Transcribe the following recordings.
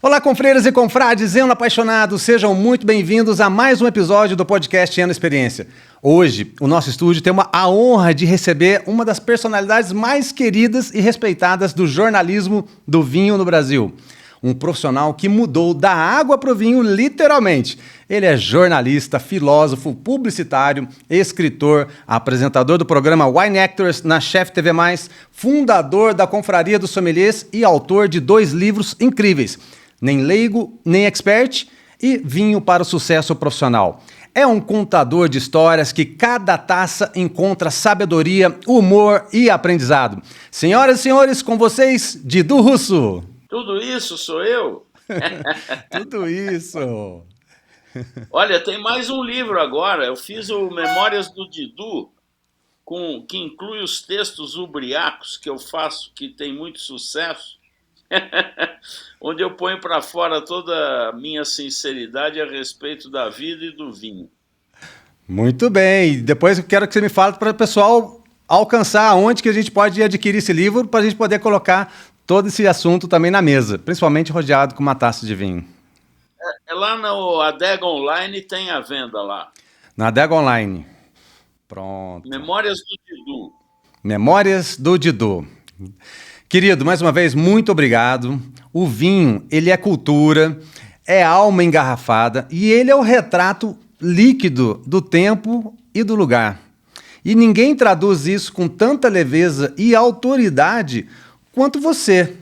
Olá, confreiras e confrades, Eno apaixonados, sejam muito bem-vindos a mais um episódio do podcast Eno Experiência. Hoje, o nosso estúdio tem a honra de receber uma das personalidades mais queridas e respeitadas do jornalismo do vinho no Brasil. Um profissional que mudou da água para o vinho, literalmente. Ele é jornalista, filósofo, publicitário, escritor, apresentador do programa Wine Actors na Chef TV+, fundador da Confraria dos Sommeliers e autor de 2 livros incríveis, Nem Leigo, Nem Expert e Vinho para o Sucesso Profissional. É um contador de histórias que cada taça encontra sabedoria, humor e aprendizado. Senhoras e senhores, com vocês, Didu Russo. Tudo isso sou eu? Tudo isso. Olha, tem mais um livro agora. Eu fiz o Memórias do Didu, que inclui os textos ubriacos que eu faço, que tem muito sucesso, onde eu ponho para fora toda a minha sinceridade a respeito da vida e do vinho. Muito bem. Depois eu quero que você me fale para o pessoal alcançar onde que a gente pode adquirir esse livro para a gente poder colocar todo esse assunto também na mesa, principalmente rodeado com uma taça de vinho. Lá no Adega Online tem a venda lá. Na Adega Online. Pronto. Memórias do Didu. Memórias do Didu. Querido, mais uma vez, muito obrigado. O vinho, ele é cultura, é alma engarrafada e ele é o retrato líquido do tempo e do lugar. E ninguém traduz isso com tanta leveza e autoridade quanto você.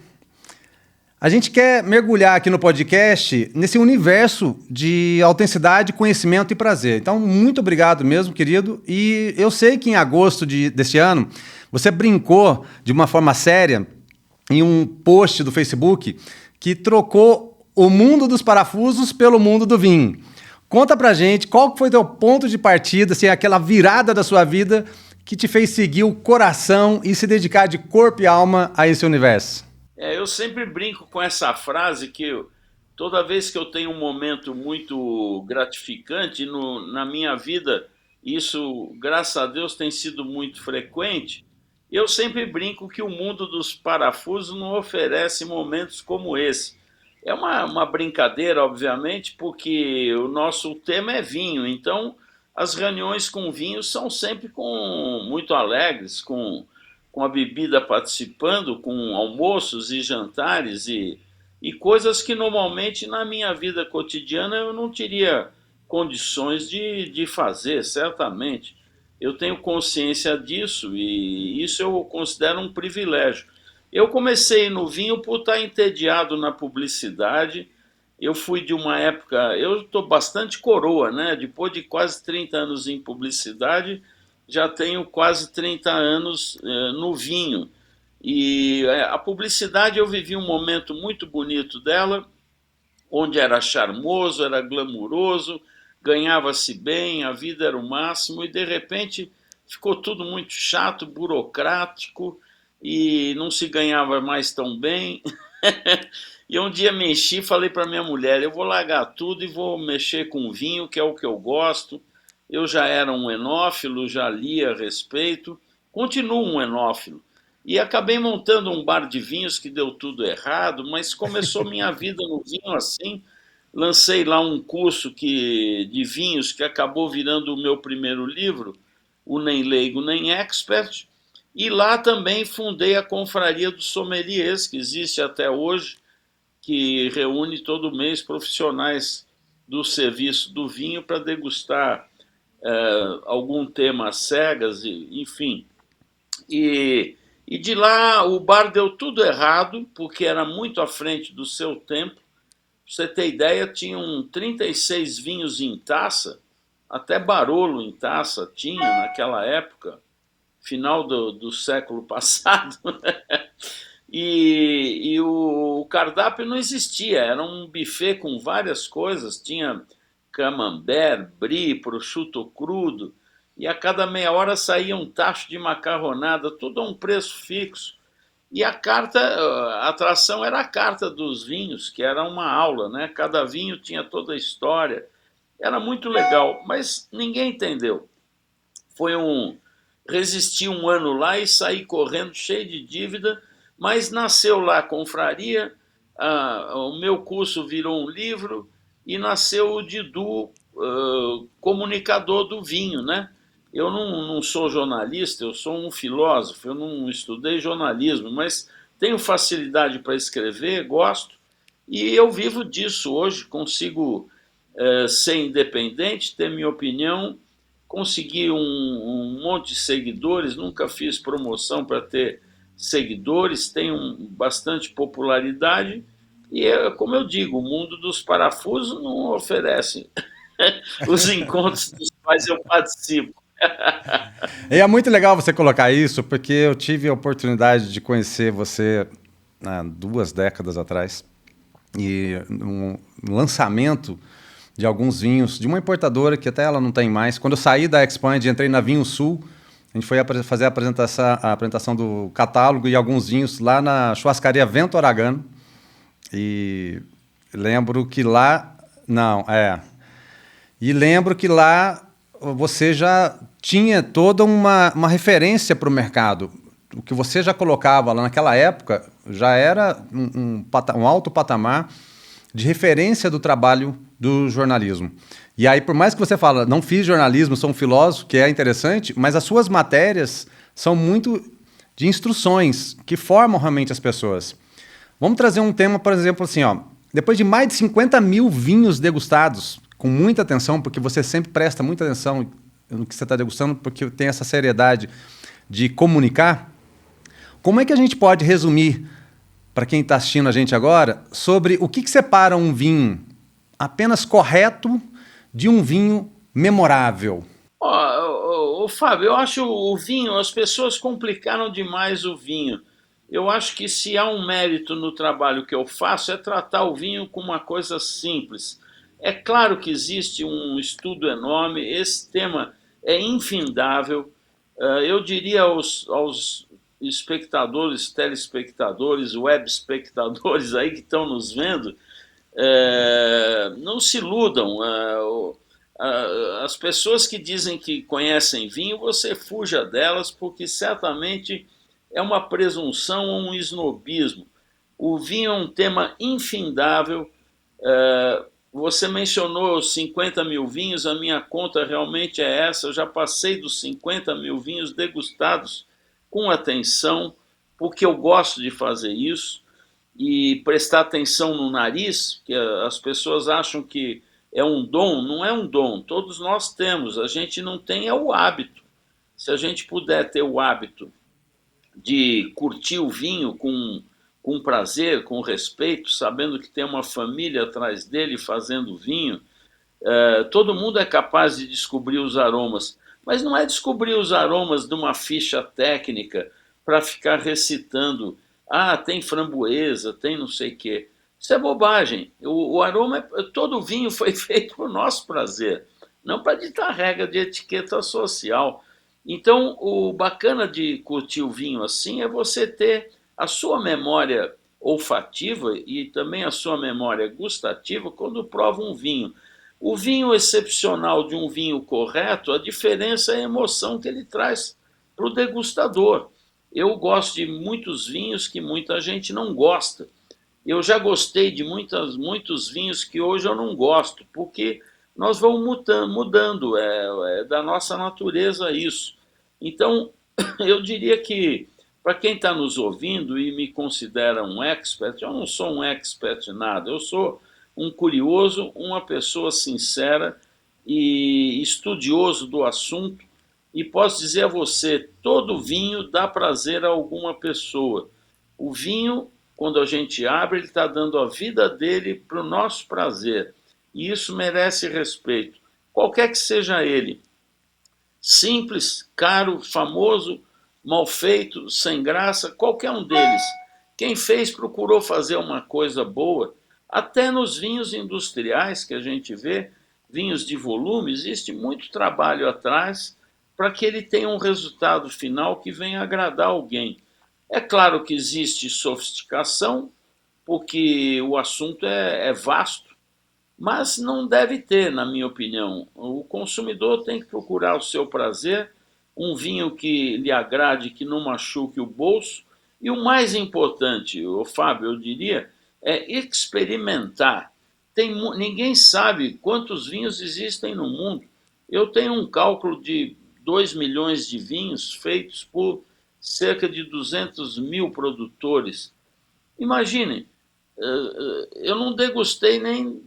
A gente quer mergulhar aqui no podcast nesse universo de autenticidade, conhecimento e prazer. Então, muito obrigado mesmo, querido. E eu sei que em agosto deste ano, você brincou de uma forma séria em um post do Facebook que trocou o mundo dos parafusos pelo mundo do vinho. Conta pra gente qual foi o teu ponto de partida, assim, aquela virada da sua vida que te fez seguir o coração e se dedicar de corpo e alma a esse universo. Eu sempre brinco com essa frase que toda vez que eu tenho um momento muito gratificante na minha vida, isso, graças a Deus, tem sido muito frequente, eu sempre brinco que o mundo dos parafusos não oferece momentos como esse. É uma brincadeira, obviamente, porque o nosso tema é vinho, então as reuniões com vinho são sempre muito alegres, com a bebida participando, com almoços e jantares e coisas que normalmente na minha vida cotidiana eu não teria condições de fazer, certamente. Eu tenho consciência disso e isso eu considero um privilégio. Eu comecei no vinho por estar entediado na publicidade. Eu fui de uma época, eu estou bastante coroa, né? Depois de quase 30 anos em publicidade, já tenho quase 30 anos no vinho. E a publicidade eu vivi um momento muito bonito dela, onde era charmoso, era glamuroso, ganhava-se bem, a vida era o máximo, e de repente ficou tudo muito chato, burocrático, e não se ganhava mais tão bem. E um dia me enchi e falei para minha mulher, eu vou largar tudo e vou mexer com vinho, que é o que eu gosto. Eu já era um enófilo, já lia a respeito, continuo um enófilo. E acabei montando um bar de vinhos que deu tudo errado, mas começou minha vida no vinho assim. Lancei lá um curso de vinhos que acabou virando o meu primeiro livro, o Nem Leigo, Nem Expert. E lá também fundei a Confraria dos Sommeliers, que existe até hoje, que reúne todo mês profissionais do serviço do vinho para degustar algum tema às cegas, enfim. E de lá o bar deu tudo errado, porque era muito à frente do seu tempo. Pra você ter ideia, tinham 36 vinhos em taça, até Barolo em taça tinha naquela época, final do século passado. E o cardápio não existia, era um buffet com várias coisas, tinha camembert, brie, prosciutto crudo, e a cada meia hora saía um tacho de macarronada, tudo a um preço fixo. E a atração era a carta dos vinhos, que era uma aula, né? Cada vinho tinha toda a história, era muito legal, mas ninguém entendeu. Resisti um ano lá e saí correndo cheio de dívida, mas nasceu lá a confraria, o meu curso virou um livro e nasceu o Didu, comunicador do vinho, né? Eu não sou jornalista, eu sou um filósofo, eu não estudei jornalismo, mas tenho facilidade para escrever, gosto, e eu vivo disso hoje, consigo ser independente, ter minha opinião, consegui um monte de seguidores, nunca fiz promoção para ter seguidores, tenho bastante popularidade, e é como eu digo, o mundo dos parafusos não oferece os encontros dos quais eu participo. E é muito legal você colocar isso, porque eu tive a oportunidade de conhecer você há 2 décadas atrás. E um lançamento de alguns vinhos de uma importadora que até ela não tem mais. Quando eu saí da Expand e entrei na Vinho Sul, a gente foi fazer a apresentação do catálogo e alguns vinhos lá na churrascaria Vento Aragano. E lembro que lá... Não, E lembro que lá você já tinha toda uma referência para o mercado. O que você já colocava lá naquela época já era um alto patamar de referência do trabalho do jornalismo. E aí, por mais que você fala, não fiz jornalismo, sou um filósofo, que é interessante, mas as suas matérias são muito de instruções que formam realmente as pessoas. Vamos trazer um tema, por exemplo, assim, ó, depois de mais de 50 mil vinhos degustados, com muita atenção, porque você sempre presta muita atenção no que você está degustando, porque tem essa seriedade de comunicar. Como é que a gente pode resumir, para quem está assistindo a gente agora, sobre o que separa um vinho apenas correto de um vinho memorável? Fábio, eu acho o vinho, as pessoas complicaram demais o vinho. Eu acho que se há um mérito no trabalho que eu faço é tratar o vinho como uma coisa simples. É claro que existe um estudo enorme, esse tema é infindável. Eu diria aos espectadores, telespectadores, web espectadores aí que estão nos vendo, não se iludam. As pessoas que dizem que conhecem vinho, você fuja delas, porque certamente é uma presunção ou um esnobismo. O vinho é um tema infindável. Você mencionou os 50 mil vinhos, a minha conta realmente é essa. Eu já passei dos 50 mil vinhos degustados com atenção, porque eu gosto de fazer isso, e prestar atenção no nariz, que as pessoas acham que é um dom, não é um dom, todos nós temos, a gente não tem é o hábito. Se a gente puder ter o hábito de curtir o vinho com prazer, com respeito, sabendo que tem uma família atrás dele fazendo vinho, todo mundo é capaz de descobrir os aromas, mas não é descobrir os aromas de uma ficha técnica para ficar recitando, tem framboesa, tem não sei o quê. Isso é bobagem. O aroma, todo vinho foi feito por nosso prazer, não para ditar regra de etiqueta social. Então, o bacana de curtir o vinho assim é você ter a sua memória olfativa e também a sua memória gustativa quando prova um vinho. O vinho excepcional de um vinho correto, a diferença é a emoção que ele traz para o degustador. Eu gosto de muitos vinhos que muita gente não gosta. Eu já gostei de muitos vinhos que hoje eu não gosto, porque nós vamos mudando, é da nossa natureza isso. Então, eu diria que, para quem está nos ouvindo e me considera um expert, eu não sou um expert em nada, eu sou um curioso, uma pessoa sincera e estudioso do assunto, e posso dizer a você, todo vinho dá prazer a alguma pessoa. O vinho, quando a gente abre, ele está dando a vida dele para o nosso prazer, e isso merece respeito, qualquer que seja ele. Simples, caro, famoso, mal feito, sem graça, qualquer um deles. Quem fez procurou fazer uma coisa boa. Até nos vinhos industriais que a gente vê, vinhos de volume, existe muito trabalho atrás para que ele tenha um resultado final que venha agradar alguém. É claro que existe sofisticação, porque o assunto é vasto, mas não deve ter, na minha opinião. O consumidor tem que procurar o seu prazer, um vinho que lhe agrade, que não machuque o bolso, e o mais importante, Fábio, eu diria, é experimentar. Ninguém sabe quantos vinhos existem no mundo. Eu tenho um cálculo de 2 milhões de vinhos feitos por cerca de 200 mil produtores. Imaginem, eu não degustei nem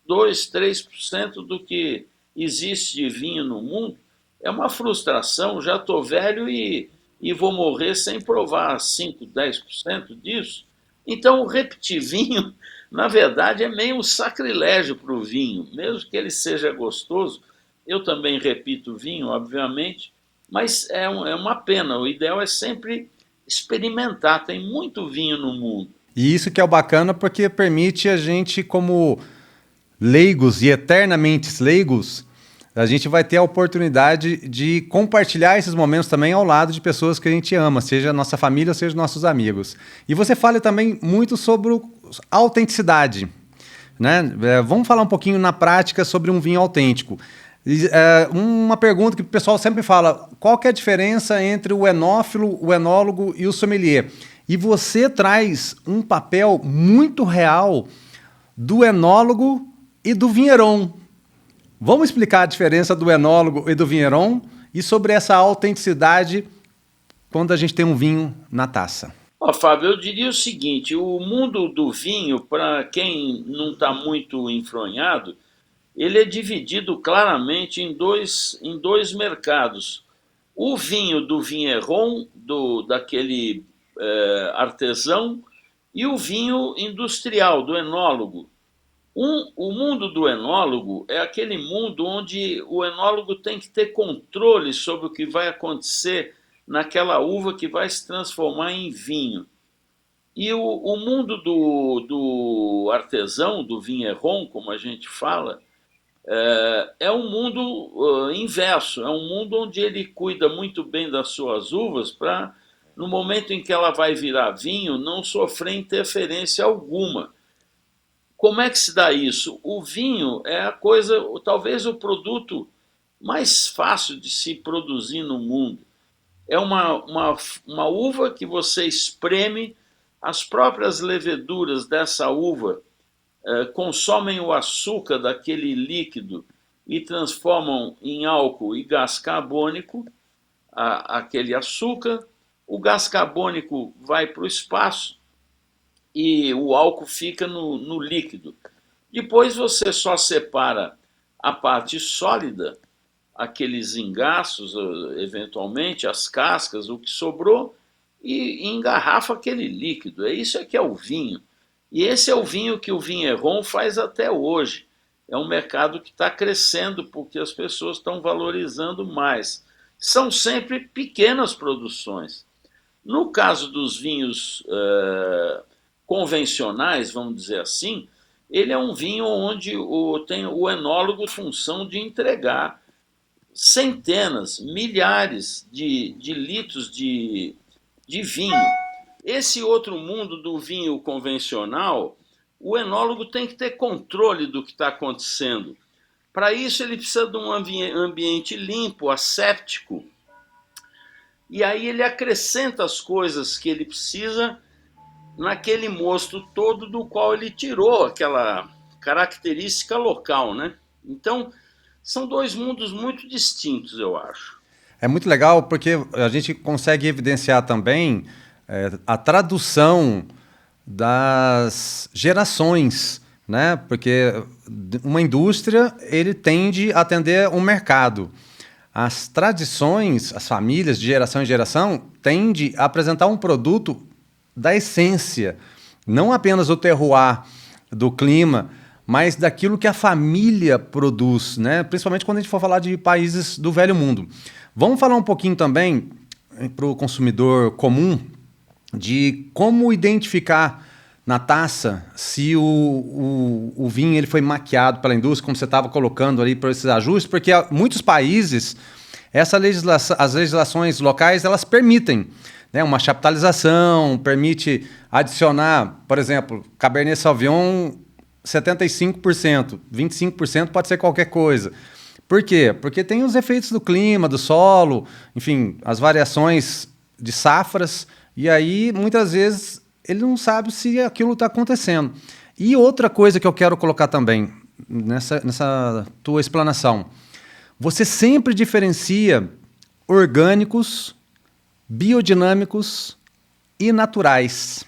2, 3% do que existe de vinho no mundo. É uma frustração, já estou velho e vou morrer sem provar 5, 10% disso. Então, o repetir vinho, na verdade, é meio um sacrilégio para o vinho. Mesmo que ele seja gostoso, eu também repito vinho, obviamente, mas é uma pena. O ideal é sempre experimentar. Tem muito vinho no mundo. E isso que é o bacana porque permite a gente, como leigos e eternamente leigos, a gente vai ter a oportunidade de compartilhar esses momentos também ao lado de pessoas que a gente ama, seja a nossa família, seja nossos amigos. E você fala também muito sobre a autenticidade, né? Vamos falar um pouquinho na prática sobre um vinho autêntico. Uma pergunta que o pessoal sempre fala: qual que é a diferença entre o enófilo, o enólogo e o sommelier? E você traz um papel muito real do enólogo e do vinheron. Vamos explicar a diferença do enólogo e do vinheron e sobre essa autenticidade quando a gente tem um vinho na taça. Fábio, eu diria o seguinte: o mundo do vinho, para quem não está muito enfronhado, ele é dividido claramente em dois mercados. O vinho do vinheron, daquele artesão, e o vinho industrial, do enólogo. O mundo do enólogo é aquele mundo onde o enólogo tem que ter controle sobre o que vai acontecer naquela uva que vai se transformar em vinho. E o mundo do artesão, do vinheron, como a gente fala, é um mundo inverso. É um mundo onde ele cuida muito bem das suas uvas para, no momento em que ela vai virar vinho, não sofrer interferência alguma. Como é que se dá isso? O vinho é a coisa, talvez o produto mais fácil de se produzir no mundo. É uma uva que você espreme, as próprias leveduras dessa uva consomem o açúcar daquele líquido e transformam em álcool e gás carbônico aquele açúcar. O gás carbônico vai para o espaço e o álcool fica no líquido. Depois você só separa a parte sólida, aqueles engaços, eventualmente, as cascas, o que sobrou, e engarrafa aquele líquido. Isso que é o vinho. E esse é o vinho que o Vinheron faz até hoje. É um mercado que está crescendo porque as pessoas estão valorizando mais. São sempre pequenas produções. No caso dos vinhos convencionais, vamos dizer assim, ele é um vinho onde tem o enólogo função de entregar centenas, milhares de litros de vinho. Esse outro mundo do vinho convencional, o enólogo tem que ter controle do que está acontecendo. Para isso, ele precisa de um ambiente limpo, asséptico. E aí ele acrescenta as coisas que ele precisa naquele mosto todo do qual ele tirou aquela característica local, né? Então, são dois mundos muito distintos, eu acho. É muito legal porque a gente consegue evidenciar também a tradução das gerações, né? Porque uma indústria, ele tende a atender um mercado. As tradições, as famílias de geração em geração, tendem a apresentar um produto da essência, não apenas do terroir, do clima, mas daquilo que a família produz, né? Principalmente quando a gente for falar de países do velho mundo. Vamos falar um pouquinho também para o consumidor comum de como identificar na taça se o vinho ele foi maquiado pela indústria, como você estava colocando ali por esses ajustes, porque muitos países, as legislações locais, elas permitem, né, uma chaptalização, permite adicionar, por exemplo, Cabernet Sauvignon 75%, 25% pode ser qualquer coisa. Por quê? Porque tem os efeitos do clima, do solo, enfim, as variações de safras, e aí muitas vezes ele não sabe se aquilo está acontecendo. E outra coisa que eu quero colocar também nessa tua explanação. Você sempre diferencia orgânicos, biodinâmicos e naturais.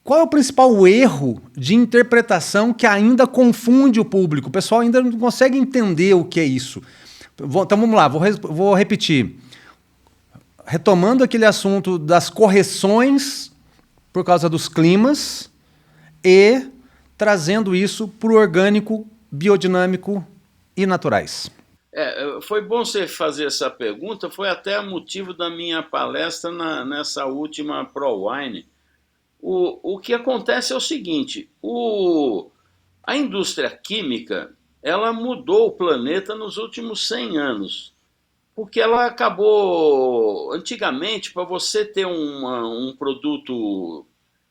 Qual é o principal erro de interpretação que ainda confunde o público? O pessoal ainda não consegue entender o que é isso. Então vamos lá, vou repetir. Retomando aquele assunto das correções por causa dos climas e trazendo isso para o orgânico, biodinâmico e naturais. Foi bom você fazer essa pergunta, foi até motivo da minha palestra nessa última ProWine. O que acontece é o seguinte, a indústria química ela mudou o planeta nos últimos 100 anos, porque ela acabou, antigamente, para você ter um produto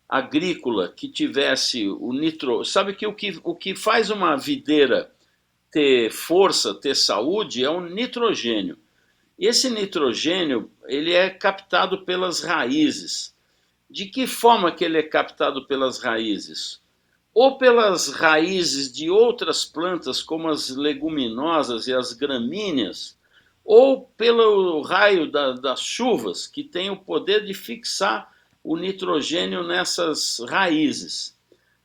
agrícola que tivesse o nitro... Sabe que o que faz uma videira ter força, ter saúde, é o nitrogênio. E esse nitrogênio ele é captado pelas raízes. De que forma que ele é captado pelas raízes? Ou pelas raízes de outras plantas, como as leguminosas e as gramíneas, ou pelo raio das chuvas, que tem o poder de fixar o nitrogênio nessas raízes.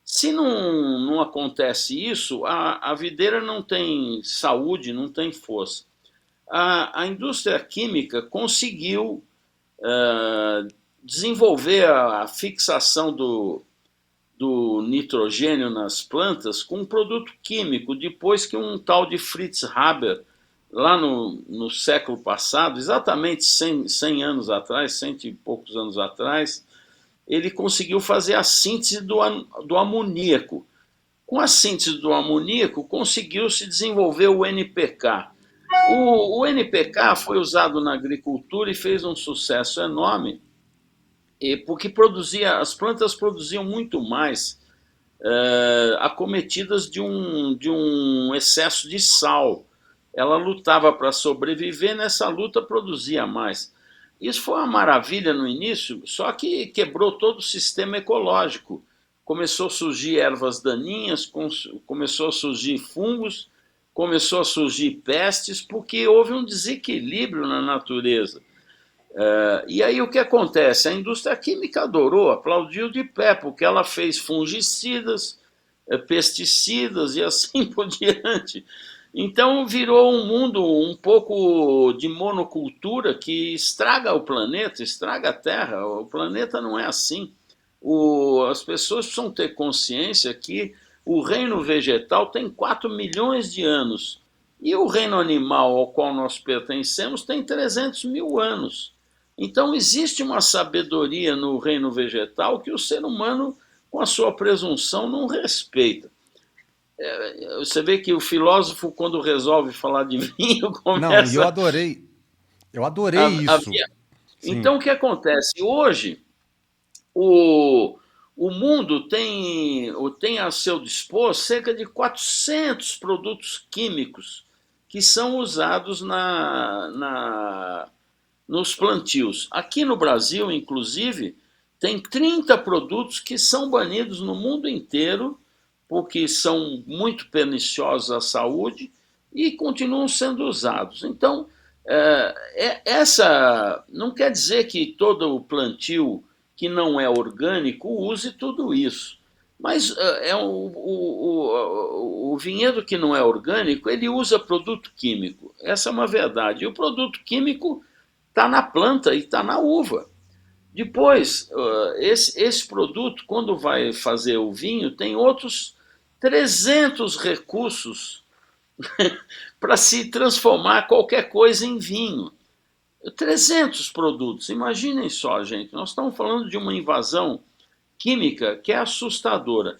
Se não acontece isso, a videira não tem saúde, não tem força. A indústria química conseguiu desenvolver a fixação do nitrogênio nas plantas com um produto químico, depois que um tal de Fritz Haber, lá no século passado, exatamente 100 anos atrás, 100 e poucos anos atrás, ele conseguiu fazer a síntese do amoníaco. Com a síntese do amoníaco, conseguiu-se desenvolver o NPK. O NPK foi usado na agricultura e fez um sucesso enorme, porque as plantas produziam muito mais acometidas de um excesso de sal. Ela lutava para sobreviver, nessa luta produzia mais. Isso foi uma maravilha no início, só que quebrou todo o sistema ecológico. Começou a surgir ervas daninhas, começou a surgir fungos, começou a surgir pestes, porque houve um desequilíbrio na natureza. E aí o que acontece? A indústria química adorou, aplaudiu de pé, porque ela fez fungicidas, pesticidas e assim por diante. Então virou um mundo um pouco de monocultura que estraga o planeta, estraga a Terra. O planeta não é assim. As pessoas precisam ter consciência que o reino vegetal tem 4 milhões de anos e o reino animal ao qual nós pertencemos tem 300 mil anos. Então existe uma sabedoria no reino vegetal que o ser humano, com a sua presunção, não respeita. Você vê que o filósofo, quando resolve falar de vinho, começa... Não, e eu adorei isso. Então o que acontece? Hoje, o mundo tem a seu dispor cerca de 400 produtos químicos que são usados nos plantios. Aqui no Brasil, inclusive, tem 30 produtos que são banidos no mundo inteiro porque são muito perniciosos à saúde e continuam sendo usados. Então, essa não quer dizer que todo o plantio que não é orgânico use tudo isso. Mas o vinhedo que não é orgânico, ele usa produto químico. Essa é uma verdade. E o produto químico está na planta e está na uva. Depois, esse produto, quando vai fazer o vinho, tem outros 300 recursos para se transformar qualquer coisa em vinho. 300 produtos, imaginem só, gente, nós estamos falando de uma invasão química que é assustadora.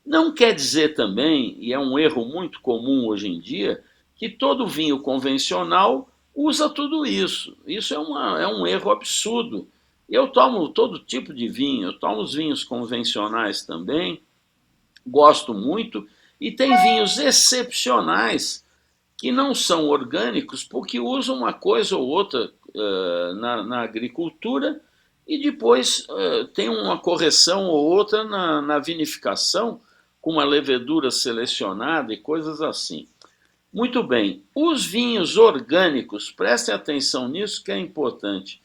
Não quer dizer também, e é um erro muito comum hoje em dia, que todo vinho convencional usa tudo isso. Isso é um erro absurdo. Eu tomo todo tipo de vinho, eu tomo os vinhos convencionais também, gosto muito, e tem vinhos excepcionais que não são orgânicos porque usam uma coisa ou outra na agricultura e depois tem uma correção ou outra na vinificação, com uma levedura selecionada e coisas assim. Muito bem, os vinhos orgânicos, prestem atenção nisso que é importante.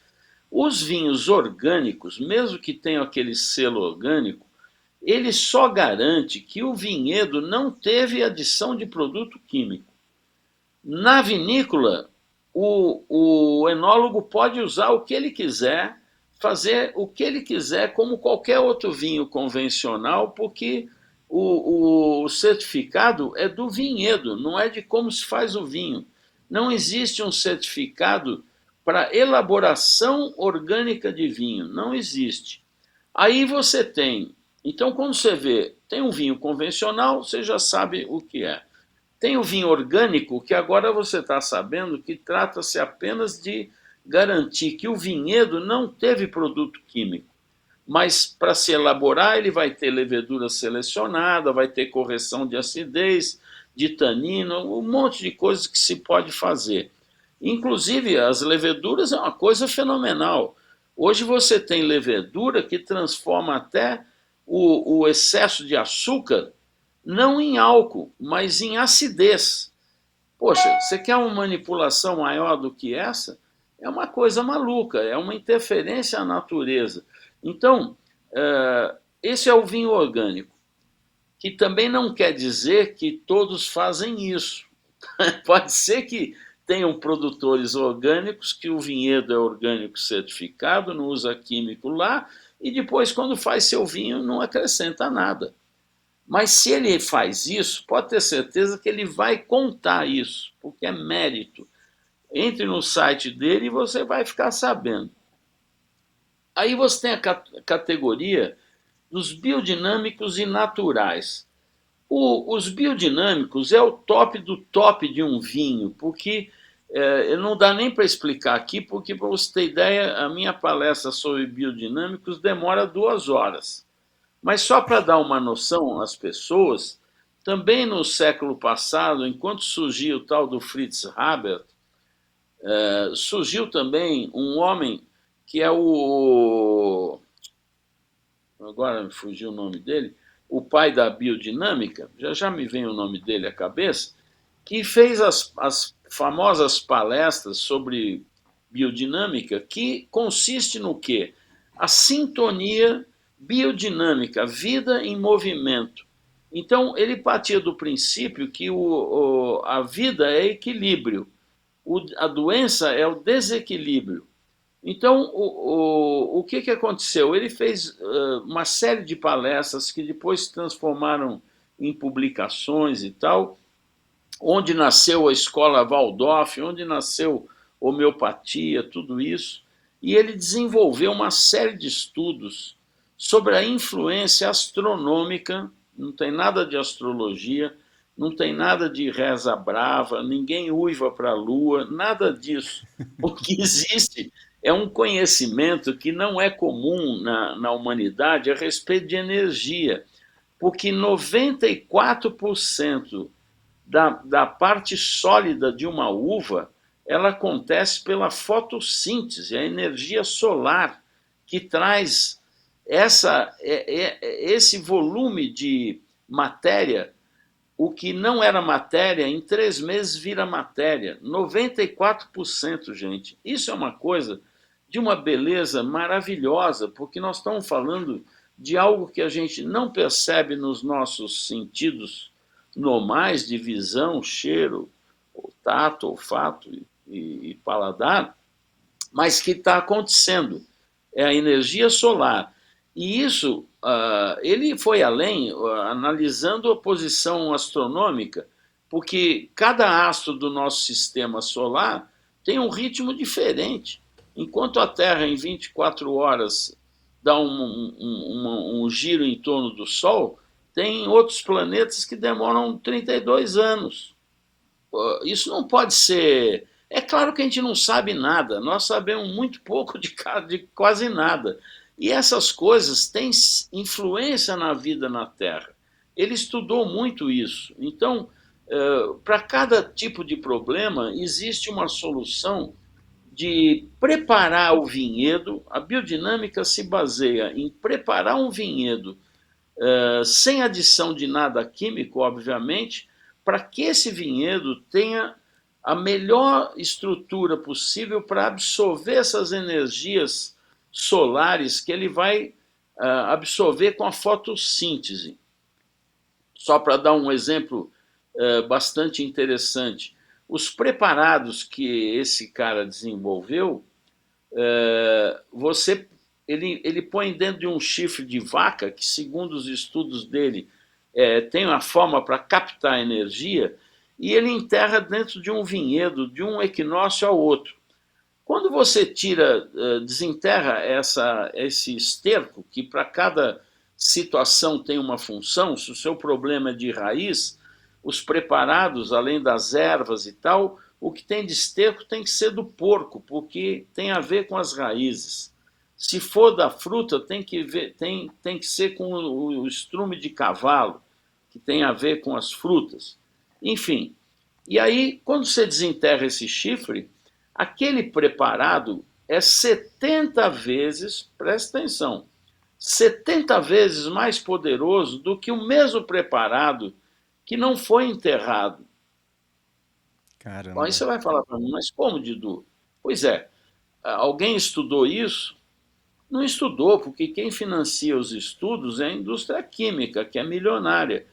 Os vinhos orgânicos, mesmo que tenham aquele selo orgânico, ele só garante que o vinhedo não teve adição de produto químico. Na vinícola, o enólogo pode usar o que ele quiser, fazer o que ele quiser, como qualquer outro vinho convencional, porque o certificado é do vinhedo, não é de como se faz o vinho. Não existe um certificado para elaboração orgânica de vinho, não existe. Aí você tem, então quando você vê, tem um vinho convencional, você já sabe o que é. Tem o vinho orgânico, que agora você está sabendo que trata-se apenas de garantir que o vinhedo não teve produto químico. Mas para se elaborar, ele vai ter levedura selecionada, vai ter correção de acidez, de tanino, um monte de coisas que se pode fazer. Inclusive, as leveduras é uma coisa fenomenal. Hoje você tem levedura que transforma até o excesso de açúcar não em álcool, mas em acidez. Poxa, você quer uma manipulação maior do que essa? É uma coisa maluca, é uma interferência à natureza. Então, esse é o vinho orgânico, que também não quer dizer que todos fazem isso. Pode ser que tenham produtores orgânicos, que o vinhedo é orgânico certificado, não usa químico lá, e depois, quando faz seu vinho, não acrescenta nada. Mas se ele faz isso, pode ter certeza que ele vai contar isso, porque é mérito. Entre no site dele e você vai ficar sabendo. Aí você tem a categoria dos biodinâmicos e naturais. Os biodinâmicos é o top do top de um vinho, porque não dá nem para explicar aqui, porque, para você ter ideia, a minha palestra sobre biodinâmicos demora 2 horas. Mas só para dar uma noção às pessoas, também no século passado, enquanto surgiu o tal do Fritz Haber, surgiu também um homem que é o. Agora me fugiu o nome dele, o pai da biodinâmica, já me vem o nome dele à cabeça, que fez as famosas palestras sobre biodinâmica, que consiste no quê? A sintonia biodinâmica, vida em movimento. Então, ele partia do princípio que a vida é equilíbrio, a doença é o desequilíbrio. Então, o que aconteceu? Ele fez uma série de palestras que depois se transformaram em publicações e tal, onde nasceu a escola Waldorf, onde nasceu homeopatia, tudo isso, e ele desenvolveu uma série de estudos sobre a influência astronômica, não tem nada de astrologia, não tem nada de reza brava, ninguém uiva para a lua, nada disso. O que existe é um conhecimento que não é comum na humanidade a respeito de energia, porque 94% da parte sólida de uma uva ela acontece pela fotossíntese, a energia solar que traz esse volume de matéria. O que não era matéria, em 3 meses vira matéria. 94%, gente. Isso é uma coisa de uma beleza maravilhosa, porque nós estamos falando de algo que a gente não percebe nos nossos sentidos normais de visão, cheiro, tato, olfato e paladar, mas que está acontecendo. É a energia solar. E isso, ele foi além, analisando a posição astronômica, porque cada astro do nosso sistema solar tem um ritmo diferente. Enquanto a Terra, em 24 horas, dá um giro em torno do Sol, tem outros planetas que demoram 32 anos. Isso não pode ser. É claro que a gente não sabe nada, nós sabemos muito pouco de quase nada. E essas coisas têm influência na vida na Terra. Ele estudou muito isso. Então, para cada tipo de problema, existe uma solução de preparar o vinhedo. A biodinâmica se baseia em preparar um vinhedo sem adição de nada químico, obviamente, para que esse vinhedo tenha a melhor estrutura possível para absorver essas energias solares que ele vai absorver com a fotossíntese. Só para dar um exemplo bastante interessante, os preparados que esse cara desenvolveu, ele põe dentro de um chifre de vaca, que segundo os estudos dele, tem uma forma para captar energia, e ele enterra dentro de um vinhedo, de um equinócio ao outro. Quando você desenterra esse esterco, que para cada situação tem uma função, se o seu problema é de raiz, os preparados, além das ervas e tal, o que tem de esterco tem que ser do porco, porque tem a ver com as raízes. Se for da fruta, tem que ser com o estrume de cavalo, que tem a ver com as frutas. Enfim, e aí, quando você desenterra esse chifre, aquele preparado é 70 vezes, presta atenção, 70 vezes mais poderoso do que o mesmo preparado que não foi enterrado. Caramba. Aí você vai falar para mim, mas como, Didu? Pois é, alguém estudou isso? Não estudou, porque quem financia os estudos é a indústria química, que é milionária.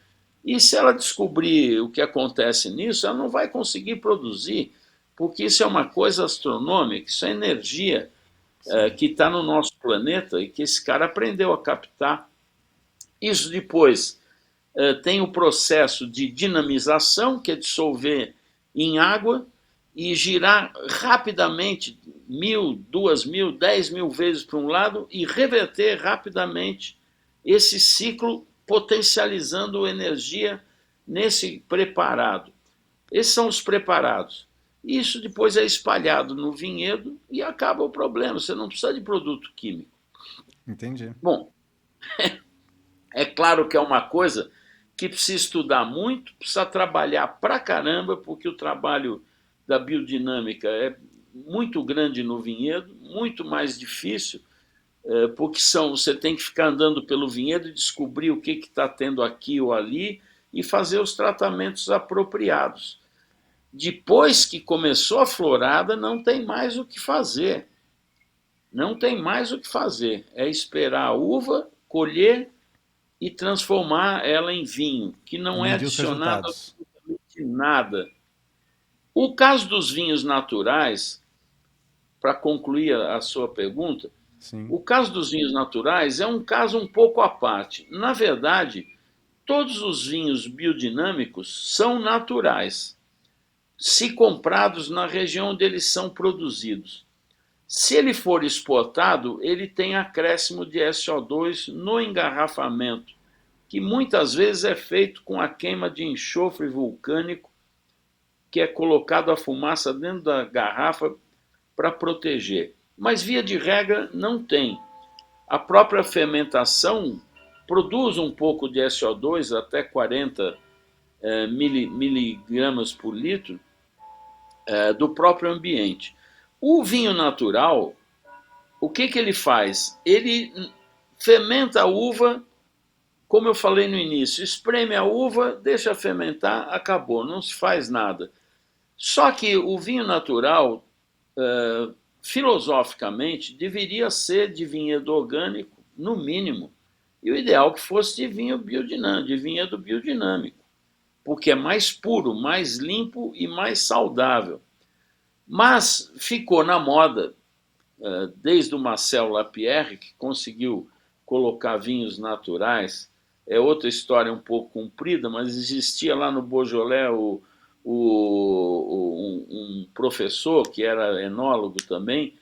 E se ela descobrir o que acontece nisso, ela não vai conseguir produzir, porque isso é uma coisa astronômica, isso é energia que está no nosso planeta e que esse cara aprendeu a captar. Isso depois tem o processo de dinamização, que é dissolver em água e girar rapidamente 1.000, 2.000, 10.000 vezes para um lado e reverter rapidamente esse ciclo, potencializando energia nesse preparado. Esses são os preparados. Isso depois é espalhado no vinhedo e acaba o problema. Você não precisa de produto químico. Entendi. Bom, é claro que é uma coisa que precisa estudar muito, precisa trabalhar pra caramba, porque o trabalho da biodinâmica é muito grande no vinhedo, muito mais difícil, porque você tem que ficar andando pelo vinhedo e descobrir o que está tendo aqui ou ali e fazer os tratamentos apropriados. Depois que começou a florada, não tem mais o que fazer. Não tem mais o que fazer. É esperar a uva, colher e transformar ela em vinho, que E não é medir os adicionado resultados. absolutamente nada. O caso dos vinhos naturais, para concluir a sua pergunta, Sim. o caso dos vinhos naturais é um caso um pouco à parte. Na verdade, todos os vinhos biodinâmicos são naturais, se comprados na região onde eles são produzidos. Se ele for exportado, ele tem acréscimo de SO2 no engarrafamento, que muitas vezes é feito com a queima de enxofre vulcânico, que é colocado a fumaça dentro da garrafa para proteger. Mas, via de regra, não tem. A própria fermentação produz um pouco de SO2, até 40 miligramas por litro, do próprio ambiente. O vinho natural, o que ele faz? Ele fermenta a uva, como eu falei no início, espreme a uva, deixa fermentar, acabou, não se faz nada. Só que o vinho natural, filosoficamente, deveria ser de vinhedo orgânico, no mínimo, e o ideal que fosse de vinho biodinâmico, de vinhedo biodinâmico, porque é mais puro, mais limpo e mais saudável. Mas ficou na moda, desde o Marcel Lapierre, que conseguiu colocar vinhos naturais. É outra história um pouco comprida, mas existia lá no Beaujolais um professor que era enólogo também,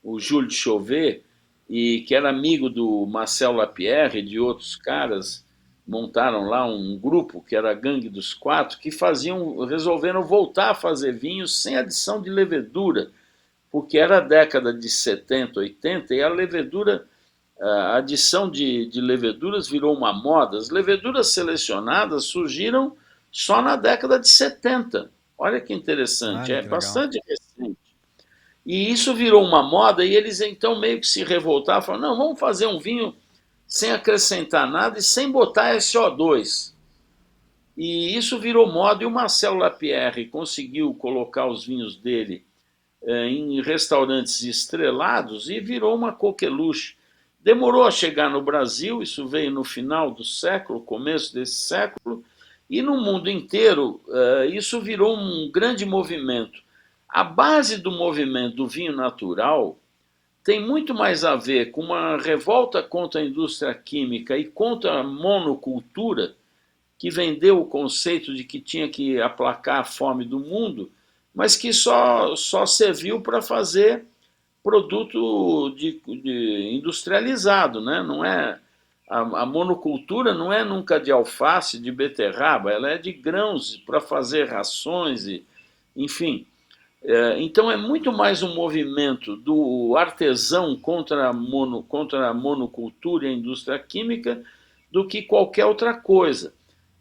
o Jules de Chauvet, e que era amigo do Marcel Lapierre e de outros caras. Montaram lá um grupo que era a Gangue dos Quatro, que resolveram voltar a fazer vinhos sem adição de levedura, porque era a década de 70, 80, e a levedura, a adição de leveduras virou uma moda. As leveduras selecionadas surgiram só na década de 70. Olha que interessante, Olha é que legal. bastante recente. E isso virou uma moda e eles então meio que se revoltaram, falaram, não, vamos fazer um vinho sem acrescentar nada e sem botar SO2. E isso virou moda e o Marcel Lapierre conseguiu colocar os vinhos dele em restaurantes estrelados e virou uma coqueluche. Demorou a chegar no Brasil, isso veio no final do século, começo desse século, e no mundo inteiro isso virou um grande movimento. A base do movimento do vinho natural tem muito mais a ver com uma revolta contra a indústria química e contra a monocultura, que vendeu o conceito de que tinha que aplacar a fome do mundo, mas que só serviu para fazer produto de industrializado, né? Não é a monocultura não é nunca de alface, de beterraba, ela é de grãos para fazer rações e, enfim. Então é muito mais um movimento do artesão contra a monocultura e a indústria química do que qualquer outra coisa.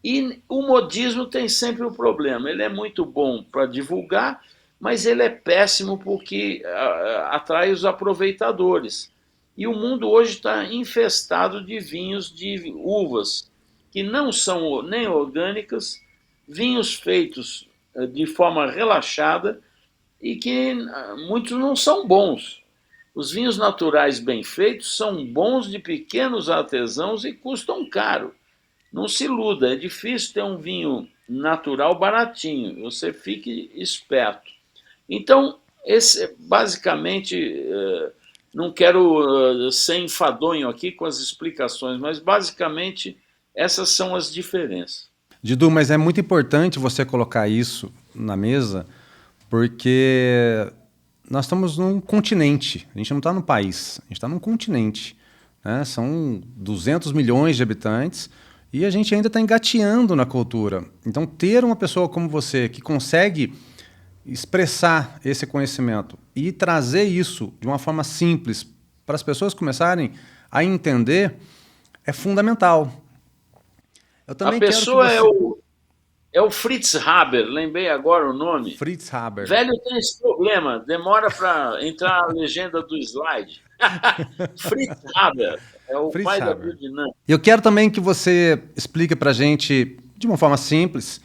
E o modismo tem sempre o problema, ele é muito bom para divulgar, mas ele é péssimo porque atrai os aproveitadores. E o mundo hoje está infestado de vinhos de uvas que não são nem orgânicas, vinhos feitos de forma relaxada e que muitos não são bons. Os vinhos naturais bem feitos são bons de pequenos artesãos e custam caro. Não se iluda, é difícil ter um vinho natural baratinho, você fique esperto. Então, esse basicamente, não quero ser enfadonho aqui com as explicações, mas basicamente essas são as diferenças. Didu, mas é muito importante você colocar isso na mesa, porque nós estamos num continente, a gente não está num país, a gente está num continente, né? São 200 milhões de habitantes e a gente ainda está engateando na cultura. Então, ter uma pessoa como você que consegue expressar esse conhecimento e trazer isso de uma forma simples para as pessoas começarem a entender é fundamental. Eu também A pessoa quero que você... é o Fritz Haber, lembrei agora o nome. Fritz Haber. Velho tem esse problema, demora para entrar a legenda do slide. Fritz Haber é o Fritz pai da Haber. biodinâmica. Eu quero também que você explique para a gente, de uma forma simples,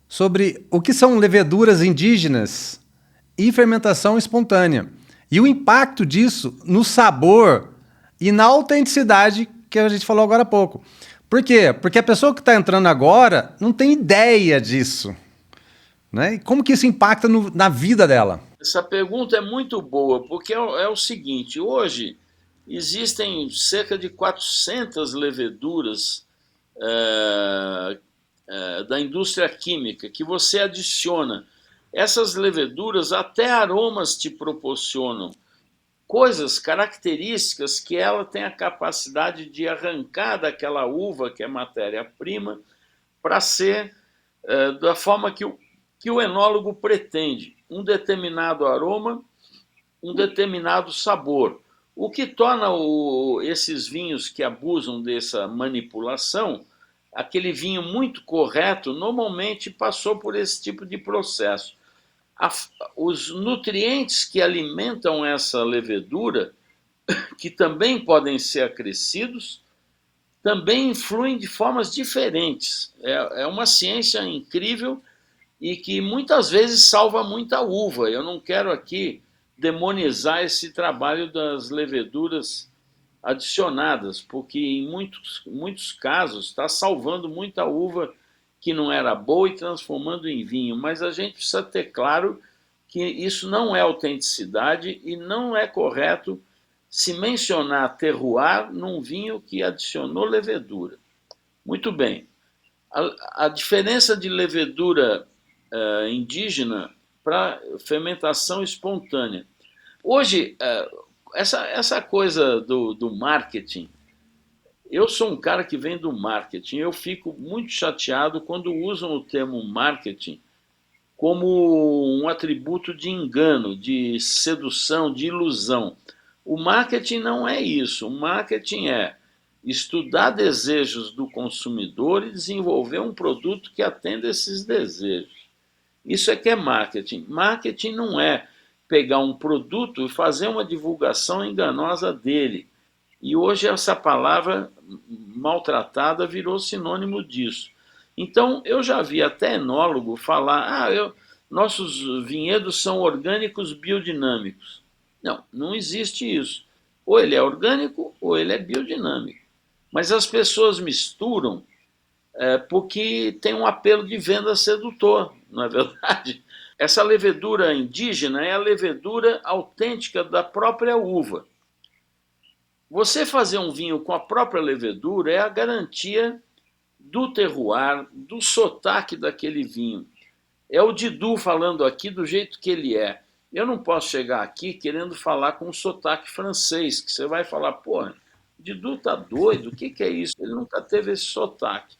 sobre o que são leveduras indígenas e fermentação espontânea. E o impacto disso no sabor e na autenticidade que a gente falou agora há pouco. Por quê? Porque a pessoa que está entrando agora não tem ideia disso. Né? E como que isso impacta na vida dela? Essa pergunta é muito boa, porque é o seguinte, hoje existem cerca de 400 leveduras da indústria química que você adiciona. Essas leveduras até aromas te proporcionam, coisas, características que ela tem a capacidade de arrancar daquela uva, que é matéria-prima, para ser da forma que o enólogo pretende. Um determinado aroma, um determinado sabor. O que torna esses vinhos que abusam dessa manipulação, aquele vinho muito correto, normalmente passou por esse tipo de processo. Os nutrientes que alimentam essa levedura, que também podem ser acrescidos, também influem de formas diferentes. É uma ciência incrível e que muitas vezes salva muita uva. Eu não quero aqui demonizar esse trabalho das leveduras adicionadas, porque em muitos casos está salvando muita uva que não era boa e transformando em vinho, mas a gente precisa ter claro que isso não é autenticidade e não é correto se mencionar terroir num vinho que adicionou levedura. Muito bem. A diferença de levedura indígena para fermentação espontânea. Hoje, essa coisa do marketing, eu sou um cara que vem do marketing, eu fico muito chateado quando usam o termo marketing como um atributo de engano, de sedução, de ilusão. O marketing não é isso. O marketing é estudar desejos do consumidor e desenvolver um produto que atenda esses desejos. Isso é que é marketing. Marketing não é pegar um produto e fazer uma divulgação enganosa dele. E hoje essa palavra maltratada virou sinônimo disso. Então, eu já vi até enólogo falar, nossos vinhedos são orgânicos biodinâmicos. Não, não existe isso. Ou ele é orgânico ou ele é biodinâmico. Mas as pessoas misturam porque tem um apelo de venda sedutor, não é verdade? Essa levedura indígena é a levedura autêntica da própria uva. Você fazer um vinho com a própria levedura é a garantia do terroir, do sotaque daquele vinho. É o Didu falando aqui do jeito que ele é. Eu não posso chegar aqui querendo falar com um sotaque francês, que você vai falar, pô, o Didu tá doido, o que é isso? Ele nunca teve esse sotaque.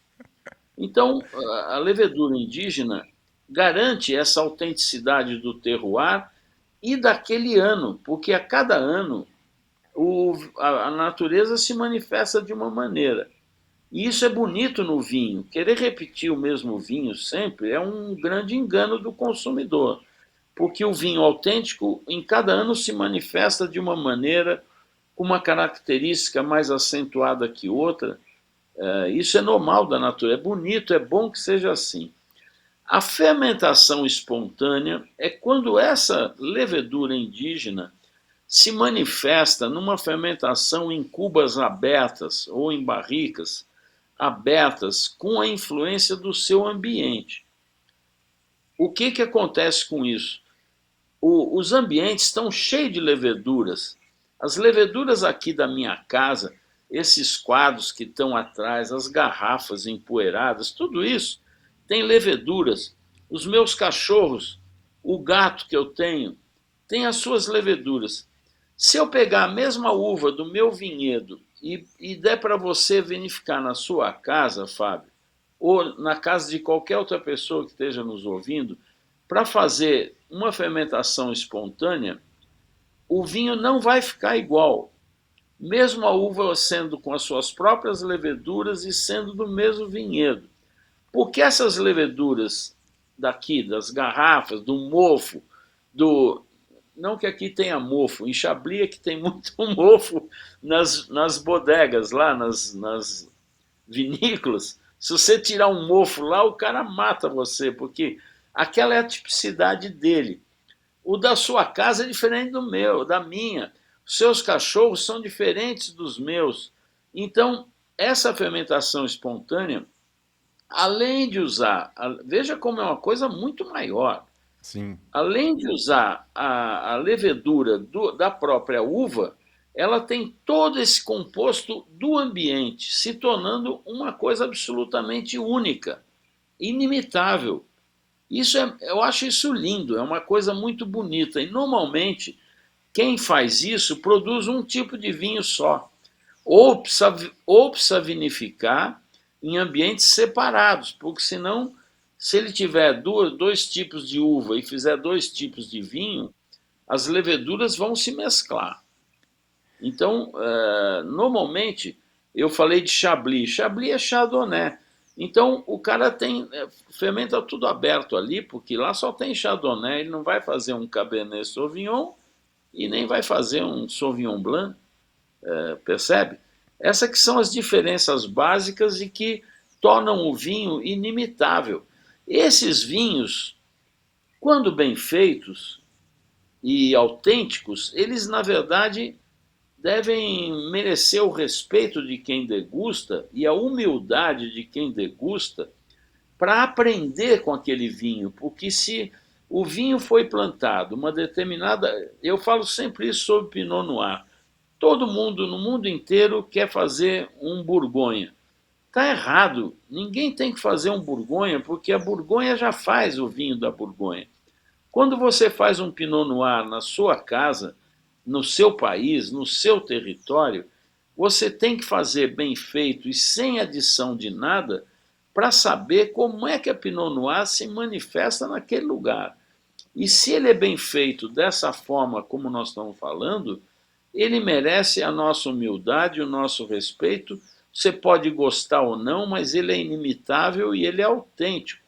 Então, a levedura indígena garante essa autenticidade do terroir e daquele ano, porque a cada ano a natureza se manifesta de uma maneira. E isso é bonito no vinho. Querer repetir o mesmo vinho sempre é um grande engano do consumidor, porque o vinho autêntico, em cada ano, se manifesta de uma maneira, com uma característica mais acentuada que outra. Isso é normal da natureza, é bonito, é bom que seja assim. A fermentação espontânea é quando essa levedura indígena se manifesta numa fermentação em cubas abertas ou em barricas abertas com a influência do seu ambiente. O que acontece com isso? Os ambientes estão cheios de leveduras. As leveduras aqui da minha casa, esses quadros que estão atrás, as garrafas empoeiradas, tudo isso tem leveduras. Os meus cachorros, o gato que eu tenho, tem as suas leveduras. Se eu pegar a mesma uva do meu vinhedo e der para você verificar na sua casa, Fábio, ou na casa de qualquer outra pessoa que esteja nos ouvindo, para fazer uma fermentação espontânea, o vinho não vai ficar igual, mesmo a uva sendo com as suas próprias leveduras e sendo do mesmo vinhedo. Porque essas leveduras daqui, das garrafas, do mofo, não que aqui tenha mofo, em Chablis é que tem muito mofo nas bodegas, lá nas vinícolas. Se você tirar um mofo lá, o cara mata você, porque aquela é a tipicidade dele. O da sua casa é diferente do meu, da minha. Os seus cachorros são diferentes dos meus. Então, essa fermentação espontânea, além de usar, veja como é uma coisa muito maior. Sim. Além de usar a levedura da própria uva, ela tem todo esse composto do ambiente, se tornando uma coisa absolutamente única, inimitável. Eu acho isso lindo, é uma coisa muito bonita. E normalmente, quem faz isso produz um tipo de vinho só. Ou precisa vinificar em ambientes separados, porque senão, se ele tiver dois tipos de uva e fizer dois tipos de vinho, as leveduras vão se mesclar. Então, normalmente, eu falei de Chablis. Chablis é Chardonnay. Então, o cara fermenta tudo aberto ali, porque lá só tem Chardonnay. Ele não vai fazer um Cabernet Sauvignon e nem vai fazer um Sauvignon Blanc. Percebe? Essas que são as diferenças básicas e que tornam o vinho inimitável. Esses vinhos, quando bem feitos e autênticos, eles, na verdade, devem merecer o respeito de quem degusta e a humildade de quem degusta para aprender com aquele vinho, porque se o vinho foi plantado uma determinada... Eu falo sempre isso sobre Pinot Noir. Todo mundo, no mundo inteiro, quer fazer um Borgonha. Está errado. Ninguém tem que fazer um Borgonha, porque a Borgonha já faz o vinho da Borgonha. Quando você faz um Pinot Noir na sua casa, no seu país, no seu território, você tem que fazer bem feito e sem adição de nada para saber como é que a Pinot Noir se manifesta naquele lugar. E se ele é bem feito dessa forma como nós estamos falando, ele merece a nossa humildade, o nosso respeito. Você pode gostar ou não, mas ele é inimitável e ele é autêntico.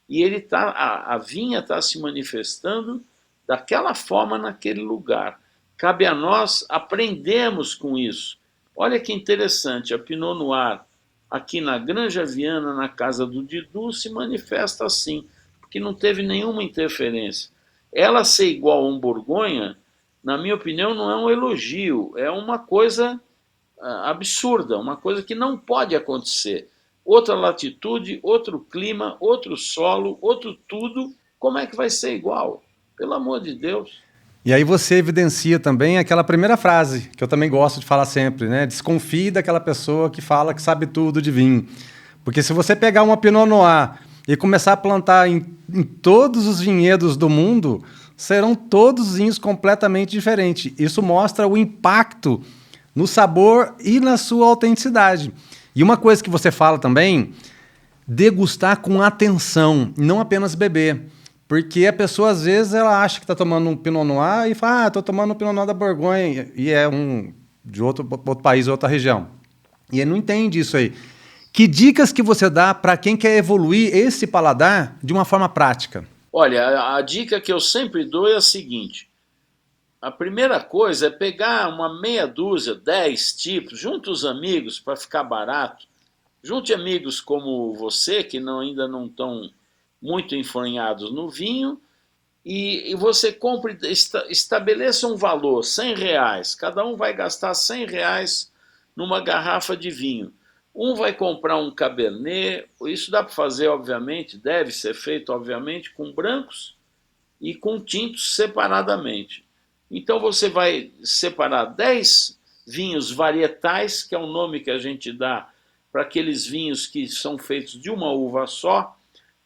E a vinha está se manifestando daquela forma naquele lugar. Cabe a nós aprendermos com isso. Olha que interessante, a Pinot Noir aqui na Granja Viana, na casa do Didu, se manifesta assim, porque não teve nenhuma interferência. Ela ser igual a um Borgonha, na minha opinião, não é um elogio, é uma coisa absurda, uma coisa que não pode acontecer. Outra latitude, outro clima, outro solo, outro tudo, como é que vai ser igual? Pelo amor de Deus. E aí você evidencia também aquela primeira frase, que eu também gosto de falar sempre, né? Desconfie daquela pessoa que fala que sabe tudo de vinho. Porque se você pegar uma Pinot Noir e começar a plantar em todos os vinhedos do mundo, serão todos vinhos completamente diferentes. Isso mostra o impacto no sabor e na sua autenticidade. E uma coisa que você fala também, degustar com atenção, não apenas beber. Porque a pessoa, às vezes, ela acha que está tomando um Pinot Noir e fala, estou tomando um Pinot Noir da Borgonha, e é de outro país, outra região. E ele não entende isso aí. Que dicas que você dá para quem quer evoluir esse paladar de uma forma prática? Olha, a dica que eu sempre dou é a seguinte. A primeira coisa é pegar uma meia dúzia, 10 tipos, junte os amigos para ficar barato. Junte amigos como você, que ainda não estão muito enfronhados no vinho, e você compre, estabeleça um valor, R$ 100. Cada um vai gastar R$ 100 numa garrafa de vinho. Um vai comprar um Cabernet, isso dá para fazer, obviamente, deve ser feito, obviamente, com brancos e com tintos separadamente. Então você vai separar 10 vinhos varietais, que é o nome que a gente dá para aqueles vinhos que são feitos de uma uva só.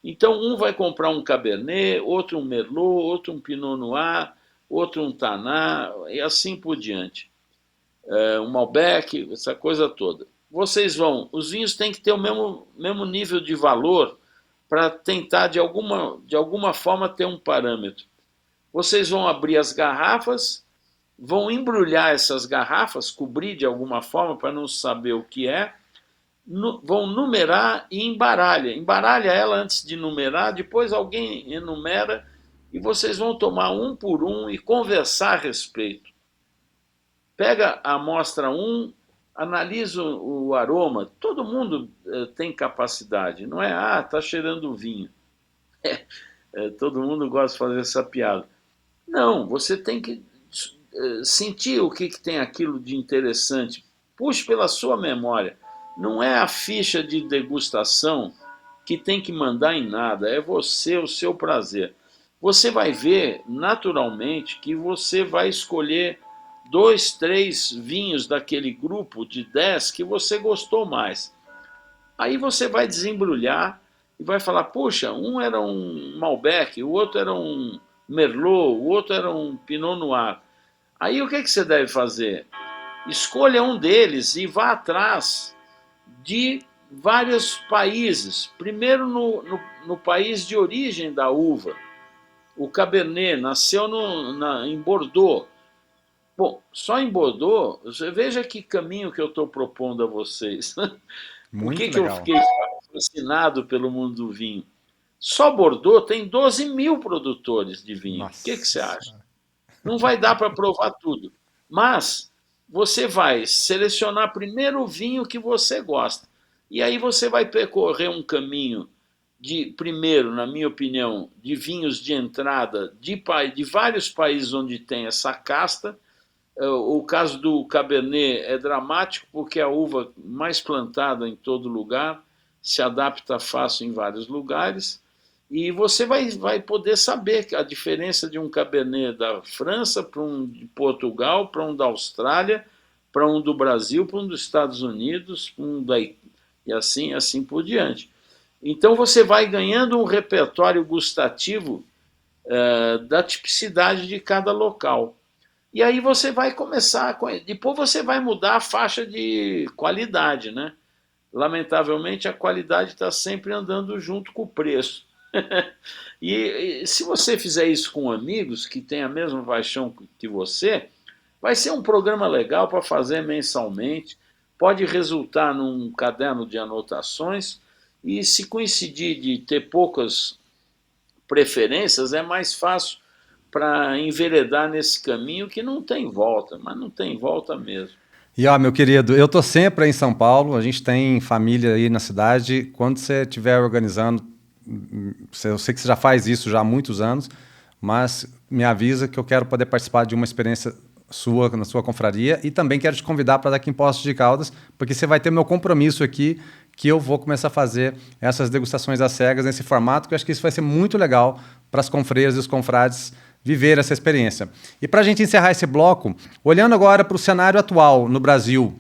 Então um vai comprar um Cabernet, outro um Merlot, outro um Pinot Noir, outro um Tannat, e assim por diante. Um Malbec, essa coisa toda. Os vinhos têm que ter o mesmo nível de valor para tentar de alguma forma ter um parâmetro. Vocês vão abrir as garrafas, vão embrulhar essas garrafas, cobrir de alguma forma para não saber o que é, vão numerar e embaralha. Embaralha ela antes de numerar, depois alguém enumera e vocês vão tomar um por um e conversar a respeito. Pega a amostra 1, analisa o aroma. Todo mundo tem capacidade, não é? Está cheirando vinho. Todo mundo gosta de fazer essa piada. Não, você tem que sentir o que tem aquilo de interessante. Puxe pela sua memória. Não é a ficha de degustação que tem que mandar em nada, é você, o seu prazer. Você vai ver, naturalmente, que você vai escolher 2, 3 vinhos daquele grupo de 10 que você gostou mais. Aí você vai desembrulhar e vai falar, puxa, um era um Malbec, o outro era um Merlot, o outro era um Pinot Noir. Aí o que você deve fazer? Escolha um deles e vá atrás de vários países. Primeiro no país de origem da uva. O Cabernet nasceu em Bordeaux. Bom, só em Bordeaux, você veja que caminho que eu estou propondo a vocês. Por que eu fiquei fascinado pelo mundo do vinho? Só Bordeaux tem 12 mil produtores de vinho. O que você acha? Não vai dar para provar tudo. Mas você vai selecionar primeiro o vinho que você gosta. E aí você vai percorrer um caminho primeiro, na minha opinião, de vinhos de entrada de vários países onde tem essa casta. O caso do Cabernet é dramático porque é a uva mais plantada em todo lugar, se adapta fácil em vários lugares, e você vai poder saber a diferença de um Cabernet da França para um de Portugal, para um da Austrália, para um do Brasil, para um dos Estados Unidos, e assim por diante. Então você vai ganhando um repertório gustativo da tipicidade de cada local. E aí você vai começar, depois você vai mudar a faixa de qualidade, né? Lamentavelmente a qualidade está sempre andando junto com o preço. E se você fizer isso com amigos que têm a mesma paixão que você, vai ser um programa legal para fazer mensalmente, pode resultar num caderno de anotações, e se coincidir de ter poucas preferências, é mais fácil para enveredar nesse caminho que não tem volta, mas não tem volta mesmo. E ó, meu querido, eu tô sempre em São Paulo, a gente tem família aí na cidade. Quando você estiver organizando, eu sei que você já faz isso já há muitos anos, mas me avisa que eu quero poder participar de uma experiência sua, na sua confraria, e também quero te convidar para daqui em Poços de Caldas, porque você vai ter meu compromisso aqui, que eu vou começar a fazer essas degustações às cegas nesse formato, que eu acho que isso vai ser muito legal para as confreiras e os confrades viver essa experiência. E para a gente encerrar esse bloco, olhando agora para o cenário atual no Brasil,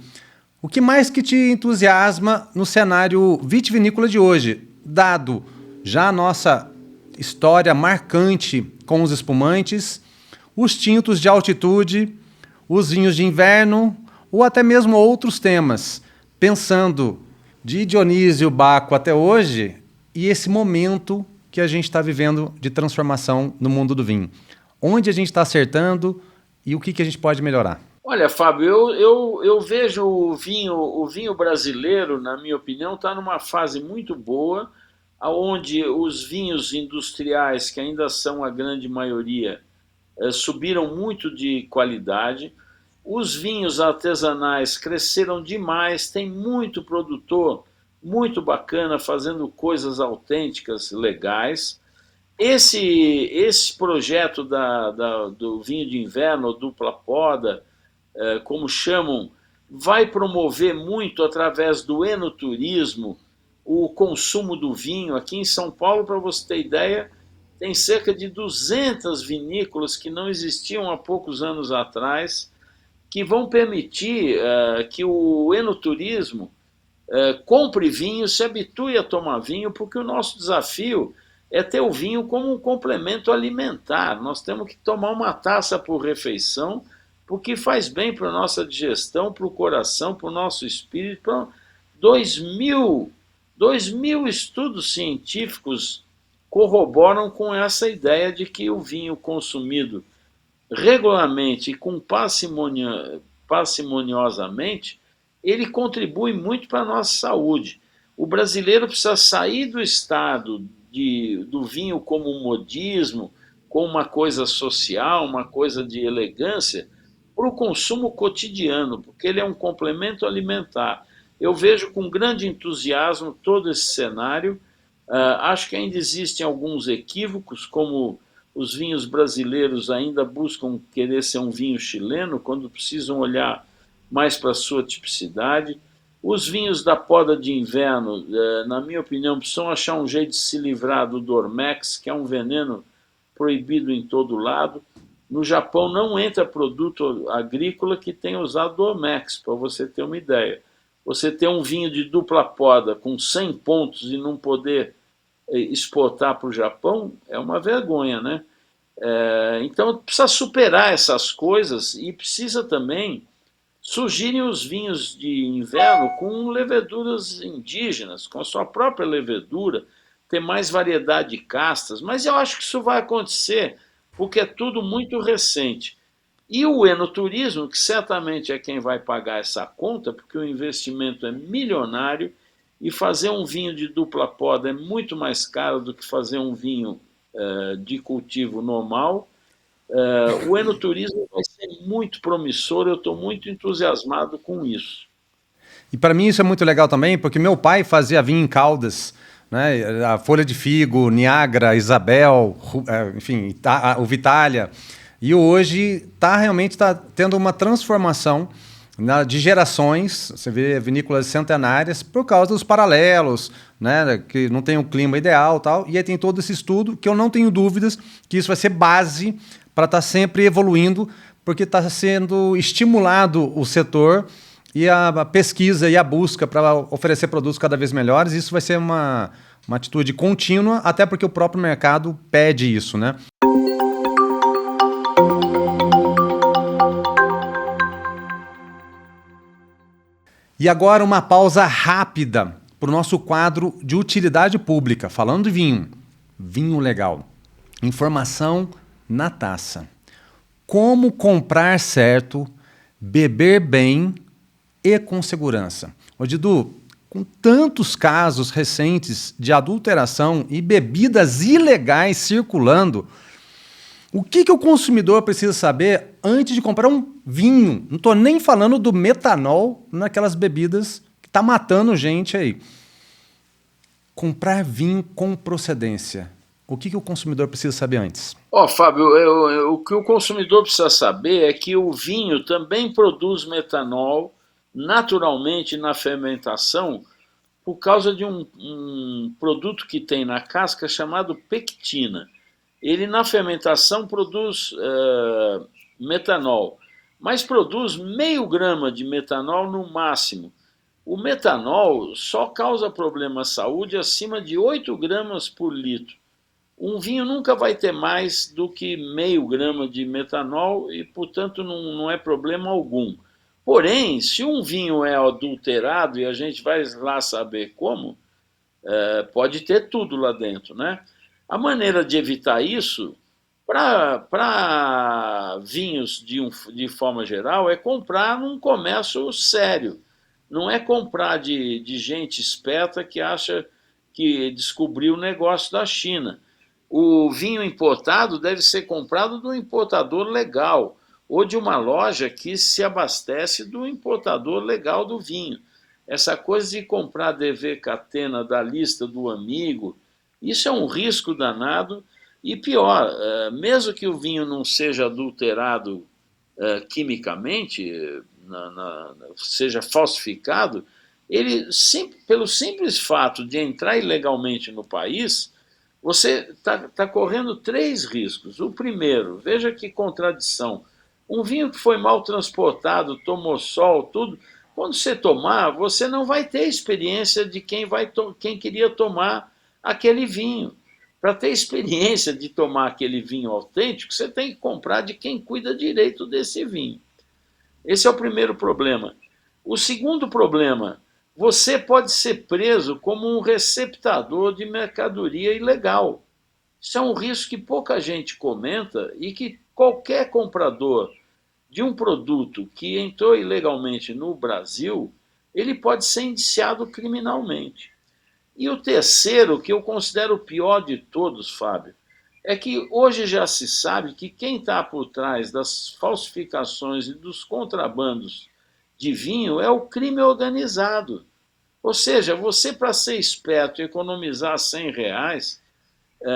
o que mais que te entusiasma no cenário vitivinícola de hoje, dado já a nossa história marcante com os espumantes, os tintos de altitude, os vinhos de inverno ou até mesmo outros temas, pensando de Dionísio Baco até hoje e esse momento que a gente está vivendo de transformação no mundo do vinho. Onde a gente está acertando e o que a gente pode melhorar? Olha, Fábio, eu vejo o vinho brasileiro, na minha opinião, está numa fase muito boa, onde os vinhos industriais, que ainda são a grande maioria, subiram muito de qualidade. Os vinhos artesanais cresceram demais, tem muito produtor muito bacana fazendo coisas autênticas, legais. Esse projeto do vinho de inverno, dupla poda, como chamam, vai promover muito, através do enoturismo, o consumo do vinho. Aqui em São Paulo, para você ter ideia, tem cerca de 200 vinícolas que não existiam há poucos anos atrás, que vão permitir que o enoturismo compre vinho, se habitue a tomar vinho, porque o nosso desafio é ter o vinho como um complemento alimentar. Nós temos que tomar uma taça por refeição, porque faz bem para a nossa digestão, para o coração, para o nosso espírito. 2.000 estudos científicos corroboram com essa ideia de que o vinho consumido regularmente e com parcimoniosamente, ele contribui muito para a nossa saúde. O brasileiro precisa sair do estado do vinho como um modismo, como uma coisa social, uma coisa de elegância, para o consumo cotidiano, porque ele é um complemento alimentar. Eu vejo com grande entusiasmo todo esse cenário. Acho que ainda existem alguns equívocos, como os vinhos brasileiros ainda buscam querer ser um vinho chileno, quando precisam olhar mais para a sua tipicidade. Os vinhos da poda de inverno, na minha opinião, precisam achar um jeito de se livrar do Dormex, que é um veneno proibido em todo lado. No Japão não entra produto agrícola que tenha usado Dormex, para você ter uma ideia. Você ter um vinho de dupla poda com 100 pontos e não poder exportar para o Japão é uma vergonha, né? Então precisa superar essas coisas e precisa também surgirem os vinhos de inverno com leveduras indígenas, com a sua própria levedura, ter mais variedade de castas, mas eu acho que isso vai acontecer porque é tudo muito recente. E o enoturismo, que certamente é quem vai pagar essa conta, porque o investimento é milionário, e fazer um vinho de dupla poda é muito mais caro do que fazer um vinho de cultivo normal. O enoturismo vai ser muito promissor, eu estou muito entusiasmado com isso. E para mim isso é muito legal também, porque meu pai fazia vinho em Caldas, né? A Folha de Figo, Niagara, Isabel, enfim, o Vitália. E hoje realmente está tendo uma transformação de gerações. Você vê vinícolas centenárias por causa dos paralelos, né, que não tem o clima ideal, tal. E aí tem todo esse estudo que eu não tenho dúvidas que isso vai ser base para estar sempre evoluindo, porque está sendo estimulado o setor e a pesquisa e a busca para oferecer produtos cada vez melhores. Isso vai ser uma atitude contínua, até porque o próprio mercado pede isso, né? E agora uma pausa rápida para o nosso quadro de utilidade pública, falando de vinho. Vinho legal. Informação na taça. Como comprar certo, beber bem e com segurança. Ô Didu, com tantos casos recentes de adulteração e bebidas ilegais circulando, O que o consumidor precisa saber antes de comprar um vinho? Não estou nem falando do metanol naquelas bebidas que está matando gente aí. Comprar vinho com procedência. O que o consumidor precisa saber antes? Fábio, o que o consumidor precisa saber é que o vinho também produz metanol naturalmente na fermentação por causa de um produto que tem na casca chamado pectina. Ele na fermentação produz metanol, mas produz 0,5 grama de metanol no máximo. O metanol só causa problema à saúde acima de 8 gramas por litro. Um vinho nunca vai ter mais do que 0,5 grama de metanol e, portanto, não é problema algum. Porém, se um vinho é adulterado, e a gente vai lá saber como, pode ter tudo lá dentro, né? A maneira de evitar isso, para vinhos de forma geral, é comprar num comércio sério. Não é comprar de gente esperta que acha que descobriu o negócio da China. O vinho importado deve ser comprado de um importador legal ou de uma loja que se abastece do importador legal do vinho. Essa coisa de comprar DV Catena da lista do amigo, isso é um risco danado. E pior, mesmo que o vinho não seja adulterado quimicamente, seja falsificado, ele, pelo simples fato de entrar ilegalmente no país, você está correndo 3 riscos. O primeiro, veja que contradição, um vinho que foi mal transportado, tomou sol, tudo, quando você tomar, você não vai ter experiência de quem queria tomar aquele vinho. Para ter experiência de tomar aquele vinho autêntico, você tem que comprar de quem cuida direito desse vinho. Esse é o primeiro problema. O segundo problema, você pode ser preso como um receptador de mercadoria ilegal. Isso é um risco que pouca gente comenta e que qualquer comprador de um produto que entrou ilegalmente no Brasil, ele pode ser indiciado criminalmente. E o terceiro, que eu considero o pior de todos, Fábio, é que hoje já se sabe que quem está por trás das falsificações e dos contrabandos de vinho é o crime organizado. Ou seja, você, para ser esperto e economizar R$100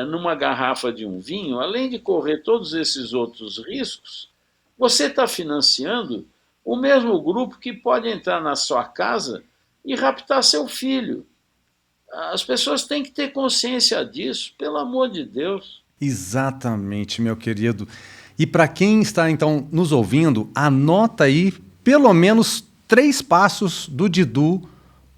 numa garrafa de um vinho, além de correr todos esses outros riscos, você está financiando o mesmo grupo que pode entrar na sua casa e raptar seu filho. As pessoas têm que ter consciência disso, pelo amor de Deus. Exatamente, meu querido. E para quem está, então, nos ouvindo, anota aí pelo menos 3 passos do Didu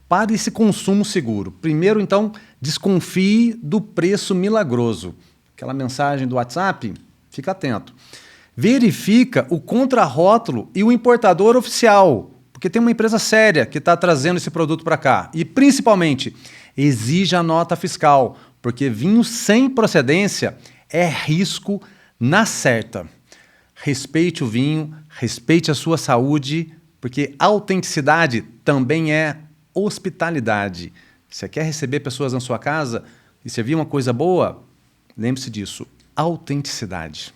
para esse consumo seguro. Primeiro, então, desconfie do preço milagroso. Aquela mensagem do WhatsApp, fica atento. Verifica o contrarótulo e o importador oficial, porque tem uma empresa séria que está trazendo esse produto para cá. E, principalmente, exija a nota fiscal, porque vinho sem procedência é risco na certa. Respeite o vinho, respeite a sua saúde, porque autenticidade também é hospitalidade. Você quer receber pessoas na sua casa e servir uma coisa boa? Lembre-se disso, autenticidade.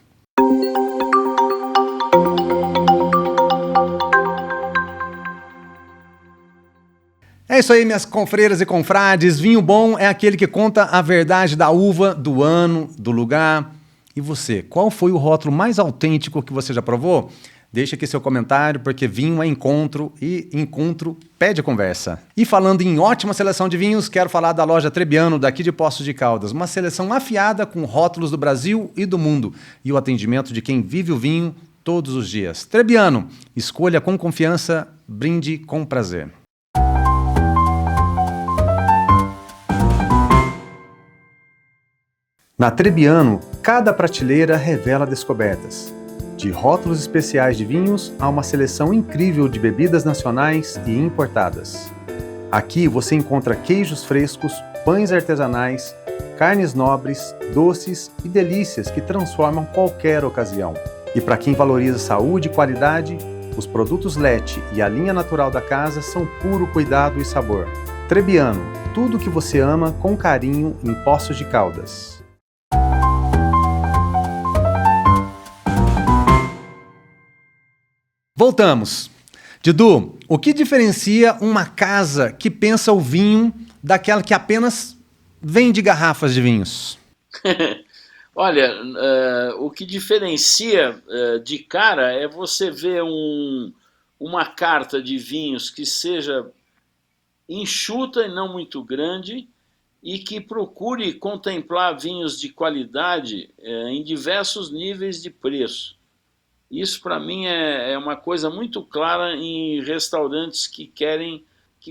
É isso aí, minhas confreiras e confrades. Vinho bom é aquele que conta a verdade da uva, do ano, do lugar. E você, qual foi o rótulo mais autêntico que você já provou? Deixa aqui seu comentário, porque vinho é encontro e encontro pede conversa. E falando em ótima seleção de vinhos, quero falar da loja Trebbiano, daqui de Poços de Caldas. Uma seleção afiada com rótulos do Brasil e do mundo. E o atendimento de quem vive o vinho todos os dias. Trebbiano, escolha com confiança, brinde com prazer. Na Trebbiano, cada prateleira revela descobertas. De rótulos especiais de vinhos a uma seleção incrível de bebidas nacionais e importadas. Aqui você encontra queijos frescos, pães artesanais, carnes nobres, doces e delícias que transformam qualquer ocasião. E para quem valoriza saúde e qualidade, os produtos Lete e a linha natural da casa são puro cuidado e sabor. Trebbiano, tudo o que você ama com carinho em Poços de Caldas. Voltamos. Didu, o que diferencia uma casa que pensa o vinho daquela que apenas vende garrafas de vinhos? Olha, o que diferencia de cara é você ver uma carta de vinhos que seja enxuta e não muito grande e que procure contemplar vinhos de qualidade em diversos níveis de preço. Isso, para mim, é uma coisa muito clara em restaurantes que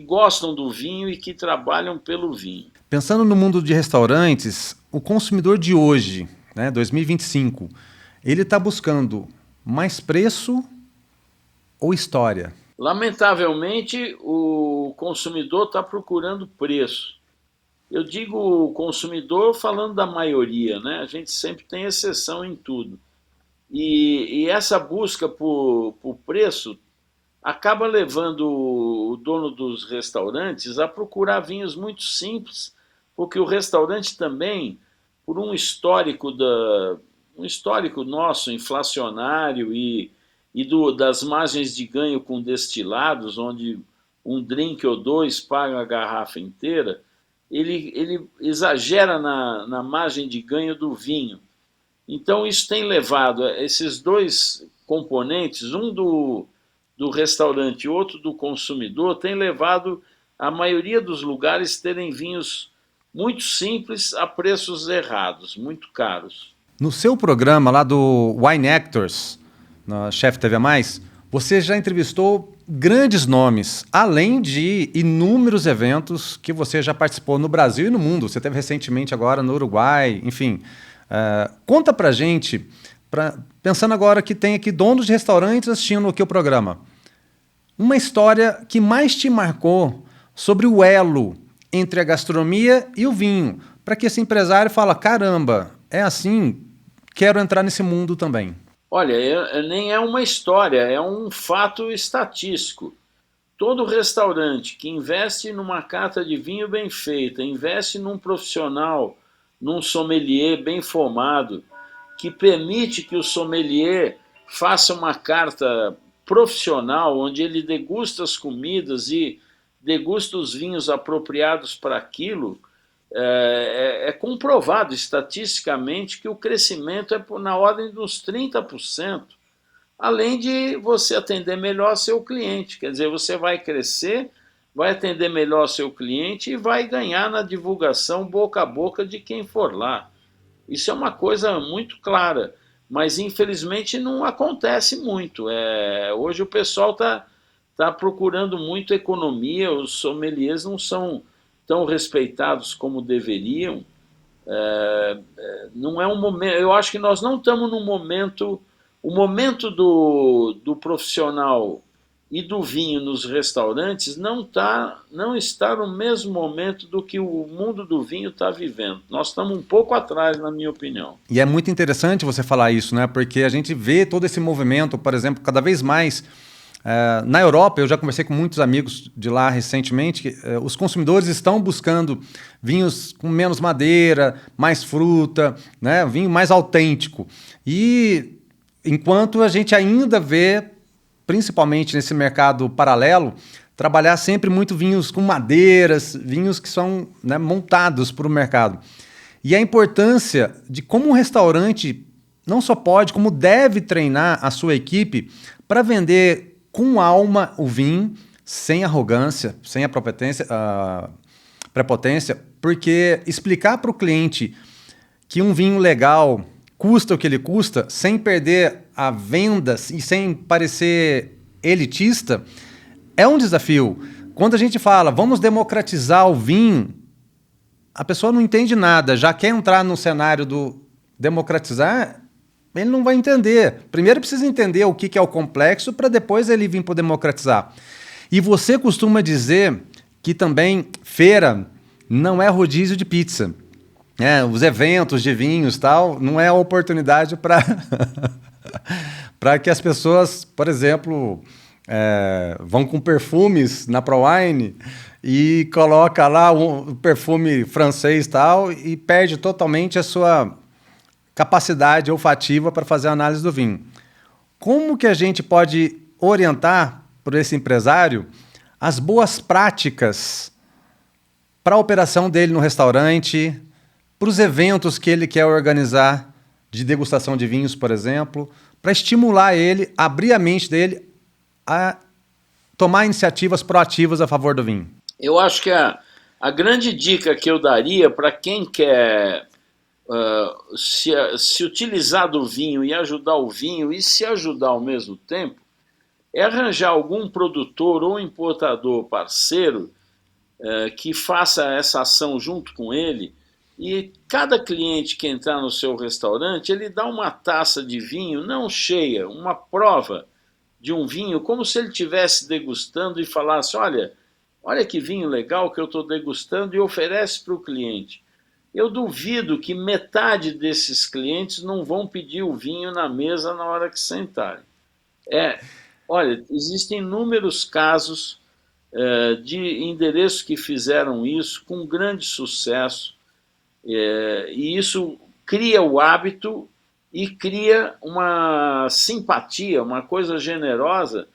gostam do vinho e que trabalham pelo vinho. Pensando no mundo de restaurantes, o consumidor de hoje, né, 2025, ele está buscando mais preço ou história? Lamentavelmente, o consumidor está procurando preço. Eu digo consumidor falando da maioria, né? A gente sempre tem exceção em tudo. E essa busca por preço acaba levando o dono dos restaurantes a procurar vinhos muito simples, porque o restaurante também, por um histórico nosso inflacionário das margens de ganho com destilados, onde um drink ou dois paga a garrafa inteira, ele exagera na margem de ganho do vinho. Então isso tem levado esses dois componentes, um do restaurante e outro do consumidor, tem levado a maioria dos lugares terem vinhos muito simples a preços errados, muito caros. No seu programa lá do Wine Actors, na Chef TV+, você já entrevistou grandes nomes, além de inúmeros eventos que você já participou no Brasil e no mundo. Você teve recentemente agora no Uruguai, enfim. Conta pra gente, pensando agora que tem aqui donos de restaurantes assistindo aqui o programa, uma história que mais te marcou sobre o elo entre a gastronomia e o vinho, para que esse empresário fala, caramba, é assim, quero entrar nesse mundo também. Olha, nem é uma história, é um fato estatístico. Todo restaurante que investe numa carta de vinho bem feita, investe num profissional, num sommelier bem formado, que permite que o sommelier faça uma carta profissional, onde ele degusta as comidas e degusta os vinhos apropriados para aquilo, é comprovado estatisticamente que o crescimento é na ordem dos 30%, além de você atender melhor seu cliente. Quer dizer, você vai crescer, vai atender melhor seu cliente e vai ganhar na divulgação boca a boca de quem for lá. Isso é uma coisa muito clara, mas infelizmente não acontece muito. Hoje o pessoal está procurando muito economia, os sommeliers não são tão respeitados como deveriam. Não é um momento. Eu acho que nós não estamos num momento. O momento do profissional e do vinho nos restaurantes não está no mesmo momento do que o mundo do vinho está vivendo. Nós estamos um pouco atrás, na minha opinião. E é muito interessante você falar isso, né? Porque a gente vê todo esse movimento, por exemplo, cada vez mais. Na Europa, eu já conversei com muitos amigos de lá recentemente, que os consumidores estão buscando vinhos com menos madeira, mais fruta, né? Vinho mais autêntico. E enquanto a gente ainda vê, principalmente nesse mercado paralelo, trabalhar sempre muito vinhos com madeiras, vinhos que são, né, montados para o mercado. E a importância de como um restaurante não só pode, como deve treinar a sua equipe para vender com alma o vinho, sem arrogância, sem a prepotência, porque explicar para o cliente que um vinho legal custa o que ele custa, sem perder a venda e sem parecer elitista, é um desafio. Quando a gente fala, vamos democratizar o vinho, a pessoa não entende nada, já quer entrar no cenário do democratizar, ele não vai entender. Primeiro precisa entender o que é o complexo para depois ele vir para democratizar. E você costuma dizer que também feira não é rodízio de pizza. Os eventos de vinhos tal, não é a oportunidade para que as pessoas, por exemplo, vão com perfumes na ProWine e coloca lá um perfume francês tal e perde totalmente a sua capacidade olfativa para fazer a análise do vinho. Como que a gente pode orientar para esse empresário as boas práticas para a operação dele no restaurante, para os eventos que ele quer organizar de degustação de vinhos, por exemplo, para estimular ele, abrir a mente dele a tomar iniciativas proativas a favor do vinho? Eu acho que a grande dica que eu daria para quem quer se utilizar do vinho e ajudar o vinho e se ajudar ao mesmo tempo é arranjar algum produtor ou importador parceiro que faça essa ação junto com ele, e cada cliente que entrar no seu restaurante, ele dá uma taça de vinho, não cheia, uma prova de um vinho, como se ele estivesse degustando e falasse, olha que vinho legal que eu estou degustando, e oferece para o cliente. Eu duvido que metade desses clientes não vão pedir o vinho na mesa na hora que sentarem. Olha, existem inúmeros casos de endereços que fizeram isso com grande sucesso, e isso cria o hábito e cria uma simpatia, uma coisa generosa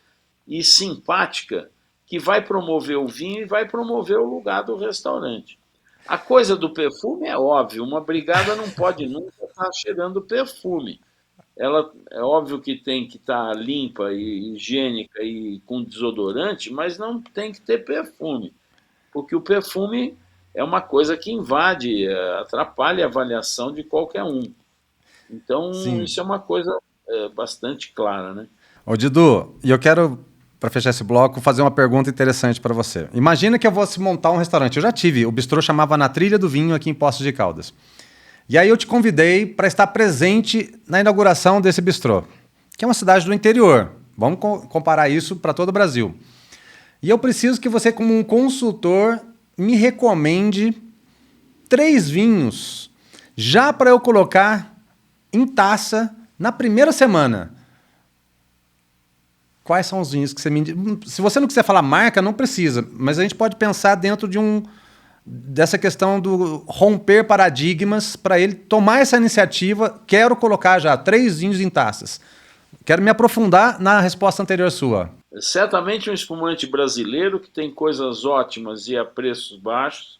e simpática que vai promover o vinho e vai promover o lugar do restaurante. A coisa do perfume é óbvio, uma brigada não pode nunca estar cheirando perfume. Ela é óbvio que tem que estar limpa e higiênica e com desodorante, mas não tem que ter perfume, porque o perfume é uma coisa que invade, atrapalha a avaliação de qualquer um. Então, Sim. isso é uma coisa bastante clara, né? Ô, Didu, e eu quero, para fechar esse bloco, fazer uma pergunta interessante para você. Imagina que eu vou montar um restaurante. Eu já tive, o bistrô chamava Na Trilha do Vinho aqui em Poços de Caldas. E aí eu te convidei para estar presente na inauguração desse bistrô, que é uma cidade do interior. Vamos comparar isso para todo o Brasil. E eu preciso que você, como um consultor, me recomende 3 vinhos já para eu colocar em taça na primeira semana. Quais são os vinhos que você me indica? Se você não quiser falar marca, não precisa, mas a gente pode pensar dentro dessa questão do romper paradigmas para ele tomar essa iniciativa. Quero colocar já 3 vinhos em taças. Quero me aprofundar na resposta anterior sua. Certamente um espumante brasileiro que tem coisas ótimas e a preços baixos.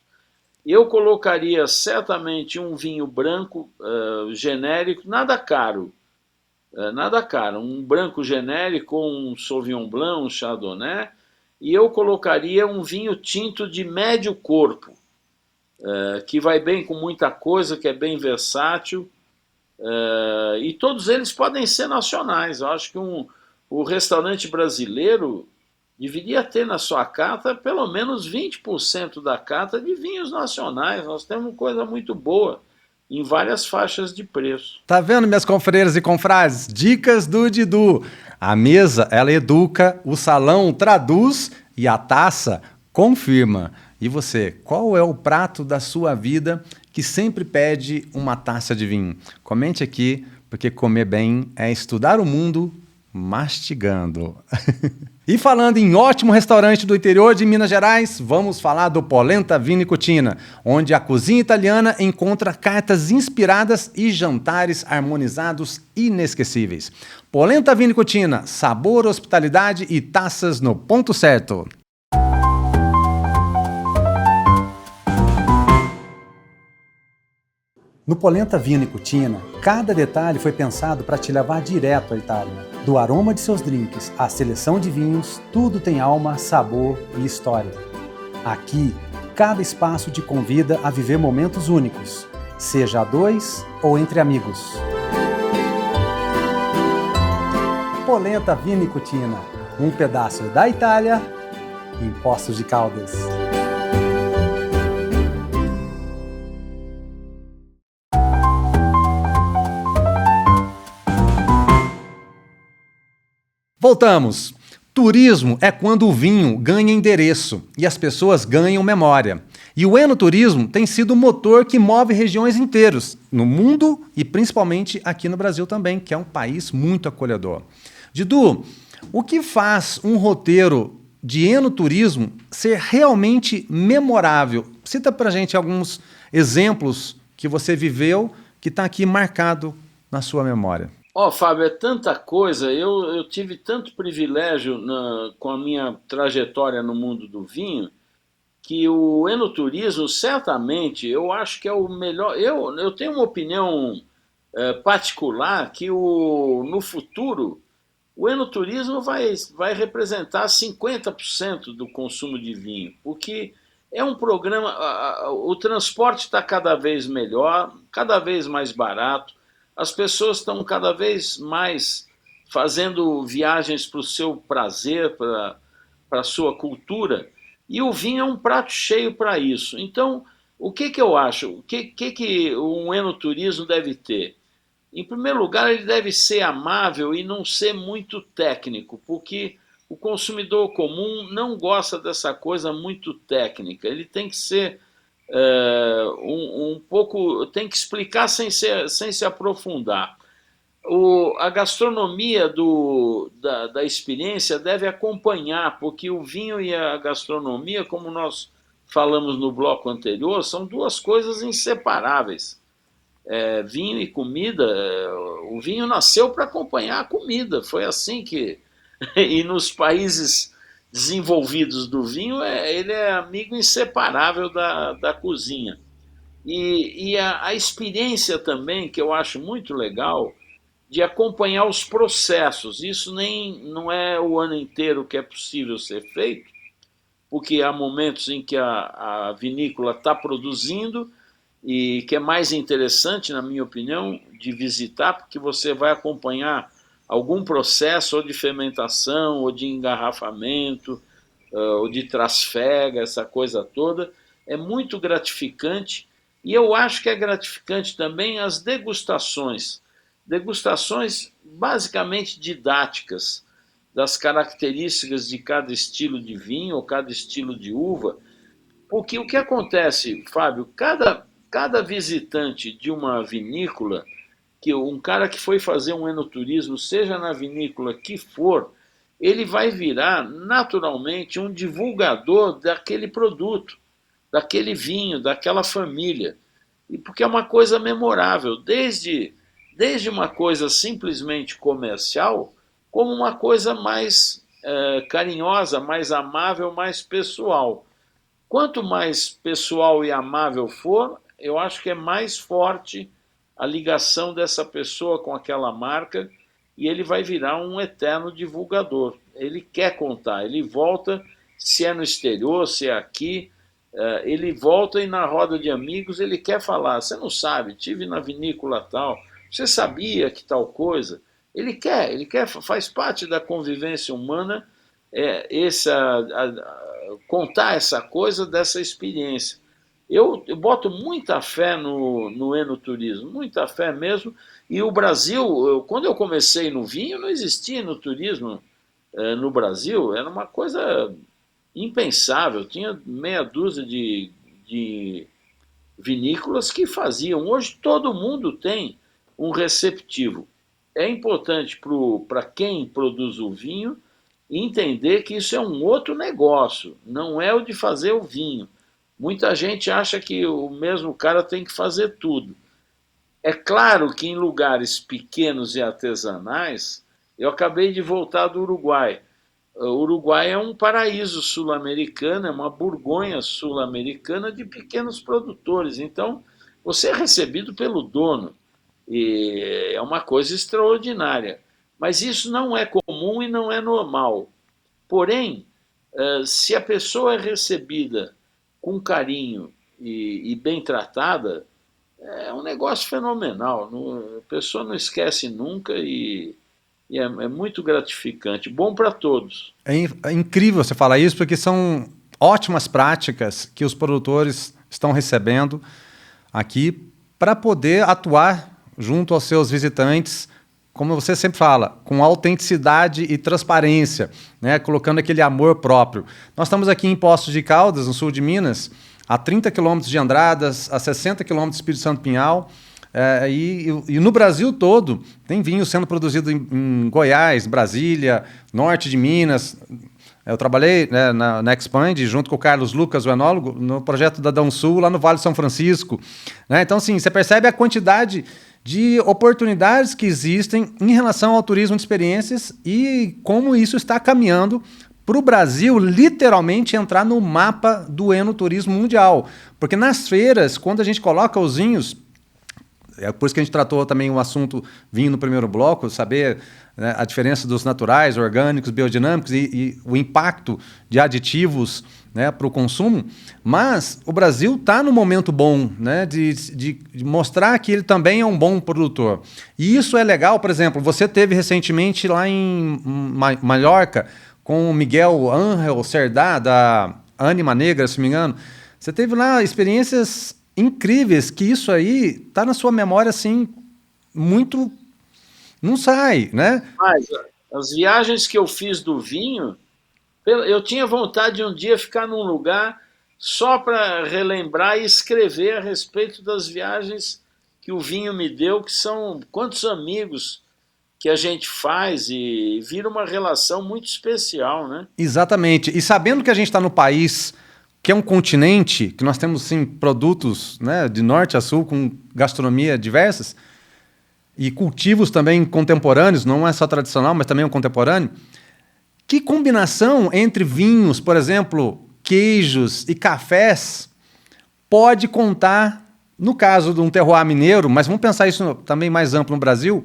Eu colocaria certamente um vinho branco genérico, nada caro. Nada caro. Um branco genérico, um Sauvignon Blanc, um Chardonnay. E eu colocaria um vinho tinto de médio corpo, que vai bem com muita coisa, que é bem versátil. E todos eles podem ser nacionais. Eu acho que o restaurante brasileiro deveria ter na sua carta pelo menos 20% da carta de vinhos nacionais. Nós temos coisa muito boa em várias faixas de preço. Tá vendo, minhas confreiras e confrades? Dicas do Didu. A mesa, ela educa, o salão traduz e a taça confirma. E você, qual é o prato da sua vida que sempre pede uma taça de vinho? Comente aqui, porque comer bem é estudar o mundo mastigando. E falando em ótimo restaurante do interior de Minas Gerais, vamos falar do Polenta Vino e Cucina, onde a cozinha italiana encontra cartas inspiradas e jantares harmonizados inesquecíveis. Polenta Vino e Cucina, sabor, hospitalidade e taças no ponto certo. No Polenta Vino e Cucina, cada detalhe foi pensado para te levar direto à Itália. Do aroma de seus drinks à seleção de vinhos, tudo tem alma, sabor e história. Aqui, cada espaço te convida a viver momentos únicos, seja a 2 ou entre amigos. Polenta Vino e Cucina, um pedaço da Itália em Poços de Caldas. Voltamos. Turismo é quando o vinho ganha endereço e as pessoas ganham memória. E o enoturismo tem sido o motor que move regiões inteiras, no mundo e principalmente aqui no Brasil também, que é um país muito acolhedor. Didu, o que faz um roteiro de enoturismo ser realmente memorável? Cita pra gente alguns exemplos que você viveu que está aqui marcado na sua memória. Ó, Fábio, é tanta coisa. Eu tive tanto privilégio com a minha trajetória no mundo do vinho que o enoturismo, certamente, eu acho que é o melhor. Eu tenho uma opinião particular que no futuro o enoturismo vai representar 50% do consumo de vinho, porque é um programa. O transporte está cada vez melhor, cada vez mais barato, as pessoas estão cada vez mais fazendo viagens para o seu prazer, para a sua cultura, e o vinho é um prato cheio para isso. Então, o que eu acho? Que um enoturismo deve ter? Em primeiro lugar, ele deve ser amável e não ser muito técnico, porque o consumidor comum não gosta dessa coisa muito técnica. Ele tem que ser um pouco. Tem que explicar sem se aprofundar. A gastronomia da experiência deve acompanhar, porque o vinho e a gastronomia, como nós falamos no bloco anterior, são duas coisas inseparáveis. Vinho e comida, o vinho nasceu para acompanhar a comida, foi assim que. E nos países desenvolvidos do vinho, ele é amigo inseparável da cozinha. E a experiência também, que eu acho muito legal, de acompanhar os processos. Isso nem não é o ano inteiro que é possível ser feito, porque há momentos em que a vinícola está produzindo e que é mais interessante, na minha opinião, de visitar, porque você vai acompanhar algum processo ou de fermentação, ou de engarrafamento, ou de trasfega, essa coisa toda. É muito gratificante e eu acho que é gratificante também as degustações. Degustações basicamente didáticas das características de cada estilo de vinho ou cada estilo de uva, porque o que acontece, Fábio, cada visitante de uma vinícola, que um cara que foi fazer um enoturismo, seja na vinícola que for, ele vai virar naturalmente um divulgador daquele produto, daquele vinho, daquela família. E porque é uma coisa memorável, desde uma coisa simplesmente comercial, como uma coisa mais carinhosa, mais amável, mais pessoal. Quanto mais pessoal e amável for, eu acho que é mais forte a ligação dessa pessoa com aquela marca e ele vai virar um eterno divulgador. Ele quer contar, ele volta, se é no exterior, se é aqui, ele volta e na roda de amigos ele quer falar. Você não sabe, tive na vinícola tal, você sabia que tal coisa? Ele quer, faz parte da convivência humana contar essa coisa dessa experiência. Eu boto muita fé no enoturismo, muita fé mesmo. E o Brasil, quando eu comecei no vinho, não existia enoturismo no Brasil, era uma coisa impensável. Tinha meia dúzia de vinícolas que faziam. Hoje todo mundo tem um receptivo. É importante para quem produz o vinho entender que isso é um outro negócio, não é o de fazer o vinho. Muita gente acha que o mesmo cara tem que fazer tudo. É claro que em lugares pequenos e artesanais, eu acabei de voltar do Uruguai. O Uruguai é um paraíso sul-americano, é uma Borgonha sul-americana de pequenos produtores. Então, você é recebido pelo dono. E é uma coisa extraordinária. Mas isso não é comum e não é normal. Porém, se a pessoa é recebida com carinho e bem tratada, é um negócio fenomenal. A pessoa não esquece nunca e é muito gratificante. Bom para todos. É incrível você falar isso, porque são ótimas práticas que os produtores estão recebendo aqui para poder atuar junto aos seus visitantes, como você sempre fala, com autenticidade e transparência, né? Colocando aquele amor próprio. Nós estamos aqui em Poços de Caldas, no sul de Minas, a 30 quilômetros de Andradas, a 60 quilômetros de Espírito Santo Pinhal, e no Brasil todo tem vinho sendo produzido em Goiás, Brasília, norte de Minas. Eu trabalhei, né, na Expand, junto com o Carlos Lucas, o enólogo, no projeto da Dão Sul, lá no Vale de São Francisco. Né? Então, assim, você percebe a quantidade de oportunidades que existem em relação ao turismo de experiências e como isso está caminhando para o Brasil literalmente entrar no mapa do enoturismo mundial. Porque nas feiras, quando a gente coloca os vinhos, é por isso que a gente tratou também o assunto vinho no primeiro bloco, saber, né, a diferença dos naturais, orgânicos, biodinâmicos e o impacto de aditivos, né, para o consumo. Mas o Brasil está no momento bom, né, de mostrar que ele também é um bom produtor. E isso é legal, por exemplo, você teve recentemente lá em Mallorca com o Miguel Ángel Cerdá, da Ânima Negra, se não me engano. Você teve lá experiências incríveis, que isso aí tá na sua memória, assim, muito... Não sai, né? Mas as viagens que eu fiz do vinho, eu tinha vontade de um dia ficar num lugar só para relembrar e escrever a respeito das viagens que o vinho me deu, que são quantos amigos que a gente faz e vira uma relação muito especial, né? Exatamente. E sabendo que a gente está no país que é um continente, que nós temos, sim, produtos, né, de norte a sul, com gastronomia diversas, e cultivos também contemporâneos, não é só tradicional, mas também é um contemporâneo, que combinação entre vinhos, por exemplo, queijos e cafés, pode contar, no caso de um terroir mineiro, mas vamos pensar isso também mais amplo no Brasil,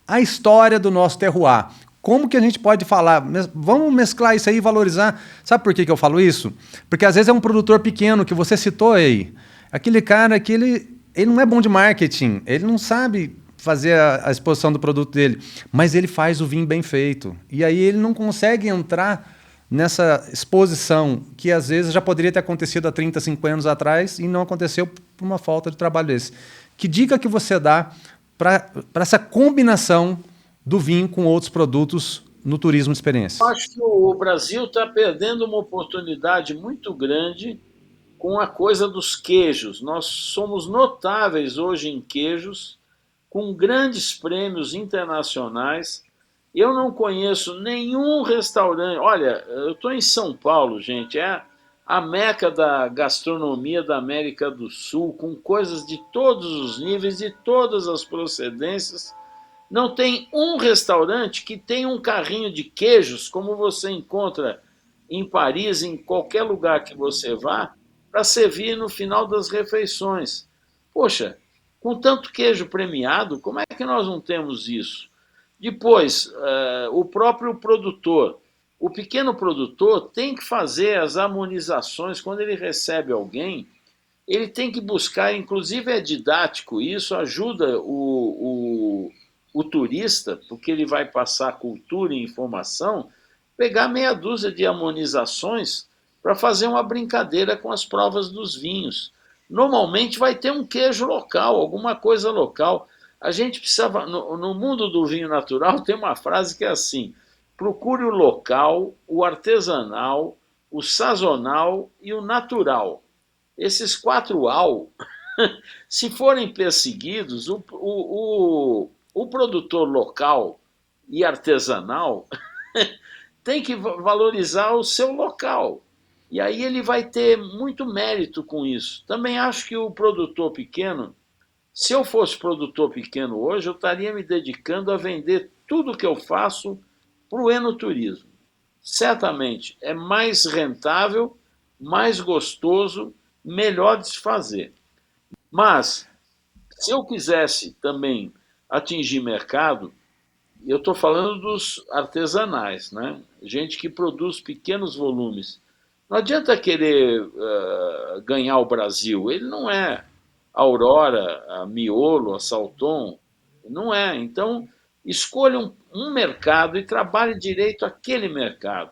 a história do nosso terroir. Como que a gente pode falar? Vamos mesclar isso aí e valorizar. Sabe por que eu falo isso? Porque às vezes é um produtor pequeno que você citou aí. Aquele cara que ele não é bom de marketing, ele não sabe fazer a exposição do produto dele, mas ele faz o vinho bem feito. E aí ele não consegue entrar nessa exposição que às vezes já poderia ter acontecido há 30, 50 anos atrás e não aconteceu por uma falta de trabalho desse. Que dica que você dá para essa combinação do vinho com outros produtos no turismo de experiência? Eu acho que o Brasil está perdendo uma oportunidade muito grande com a coisa dos queijos. Nós somos notáveis hoje em queijos, com grandes prêmios internacionais. Eu não conheço nenhum restaurante. Olha, eu estou em São Paulo, gente, é a meca da gastronomia da América do Sul, com coisas de todos os níveis, de todas as procedências. Não tem um restaurante que tenha um carrinho de queijos, como você encontra em Paris, em qualquer lugar que você vá, para servir no final das refeições. Poxa, com tanto queijo premiado, como é que nós não temos isso? Depois, o próprio produtor. O pequeno produtor tem que fazer as harmonizações quando ele recebe alguém. Ele tem que buscar, inclusive é didático, isso ajuda o turista, porque ele vai passar cultura e informação, pegar meia dúzia de harmonizações para fazer uma brincadeira com as provas dos vinhos. Normalmente vai ter um queijo local, alguma coisa local. A gente precisava, no mundo do vinho natural, tem uma frase que é assim: procure o local, o artesanal, o sazonal e o natural. Esses 4 AU, se forem perseguidos, o produtor local e artesanal tem que valorizar o seu local. E aí ele vai ter muito mérito com isso. Também acho que o produtor pequeno, se eu fosse produtor pequeno hoje, eu estaria me dedicando a vender tudo que eu faço para o enoturismo. Certamente é mais rentável, mais gostoso, melhor de se fazer. Mas, se eu quisesse também atingir mercado, eu estou falando dos artesanais, né? Gente que produz pequenos volumes. Não adianta querer ganhar o Brasil, ele não é a Aurora, a Miolo, a Salton, não é. Então, escolha um mercado e trabalhe direito aquele mercado.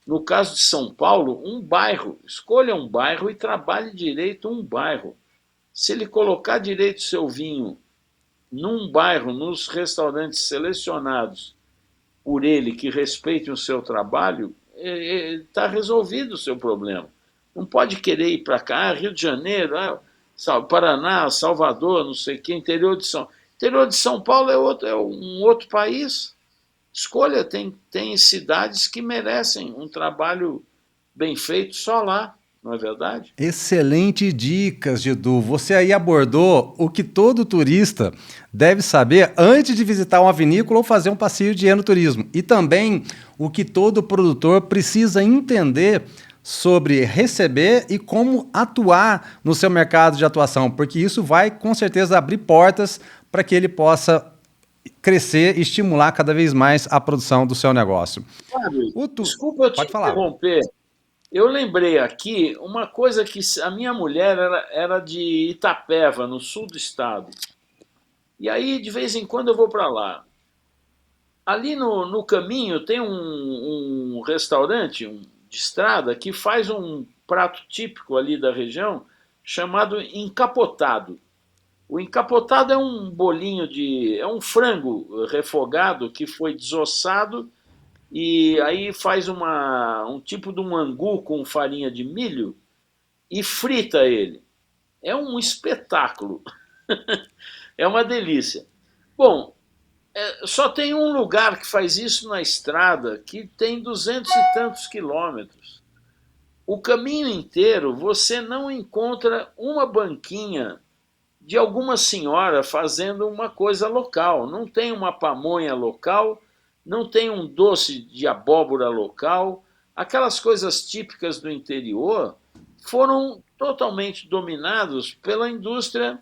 No caso de São Paulo, um bairro. Escolha um bairro e trabalhe direito um bairro. Se ele colocar direito seu vinho num bairro, nos restaurantes selecionados por ele, que respeitem o seu trabalho, está resolvido o seu problema. Não pode querer ir para cá, Rio de Janeiro, Paraná, Salvador, não sei o que, interior de São Paulo é um outro país. Escolha, tem cidades que merecem um trabalho bem feito só lá. não é verdade? Excelente dicas, Didu. Você aí abordou o que todo turista deve saber antes de visitar uma vinícola ou fazer um passeio de enoturismo. E também o que todo produtor precisa entender sobre receber e como atuar no seu mercado de atuação, porque isso vai com certeza abrir portas para que ele possa crescer e estimular cada vez mais a produção do seu negócio. Fábio, desculpa eu te Pode falar. interromper. Eu lembrei aqui uma coisa que a minha mulher era de Itapeva, no sul do estado. E aí, de vez em quando, eu vou para lá. Ali no caminho tem um restaurante de estrada que faz um prato típico ali da região chamado encapotado. O encapotado é um bolinho é um frango refogado que foi desossado e aí faz um tipo de um angu com farinha de milho e frita ele. É um espetáculo. É uma delícia. Bom, só tem um lugar que faz isso na estrada, que tem 200 e tantos quilômetros. O caminho inteiro você não encontra uma banquinha de alguma senhora fazendo uma coisa local. Não tem uma pamonha local, não tem um doce de abóbora local. Aquelas coisas típicas do interior foram totalmente dominados pela indústria,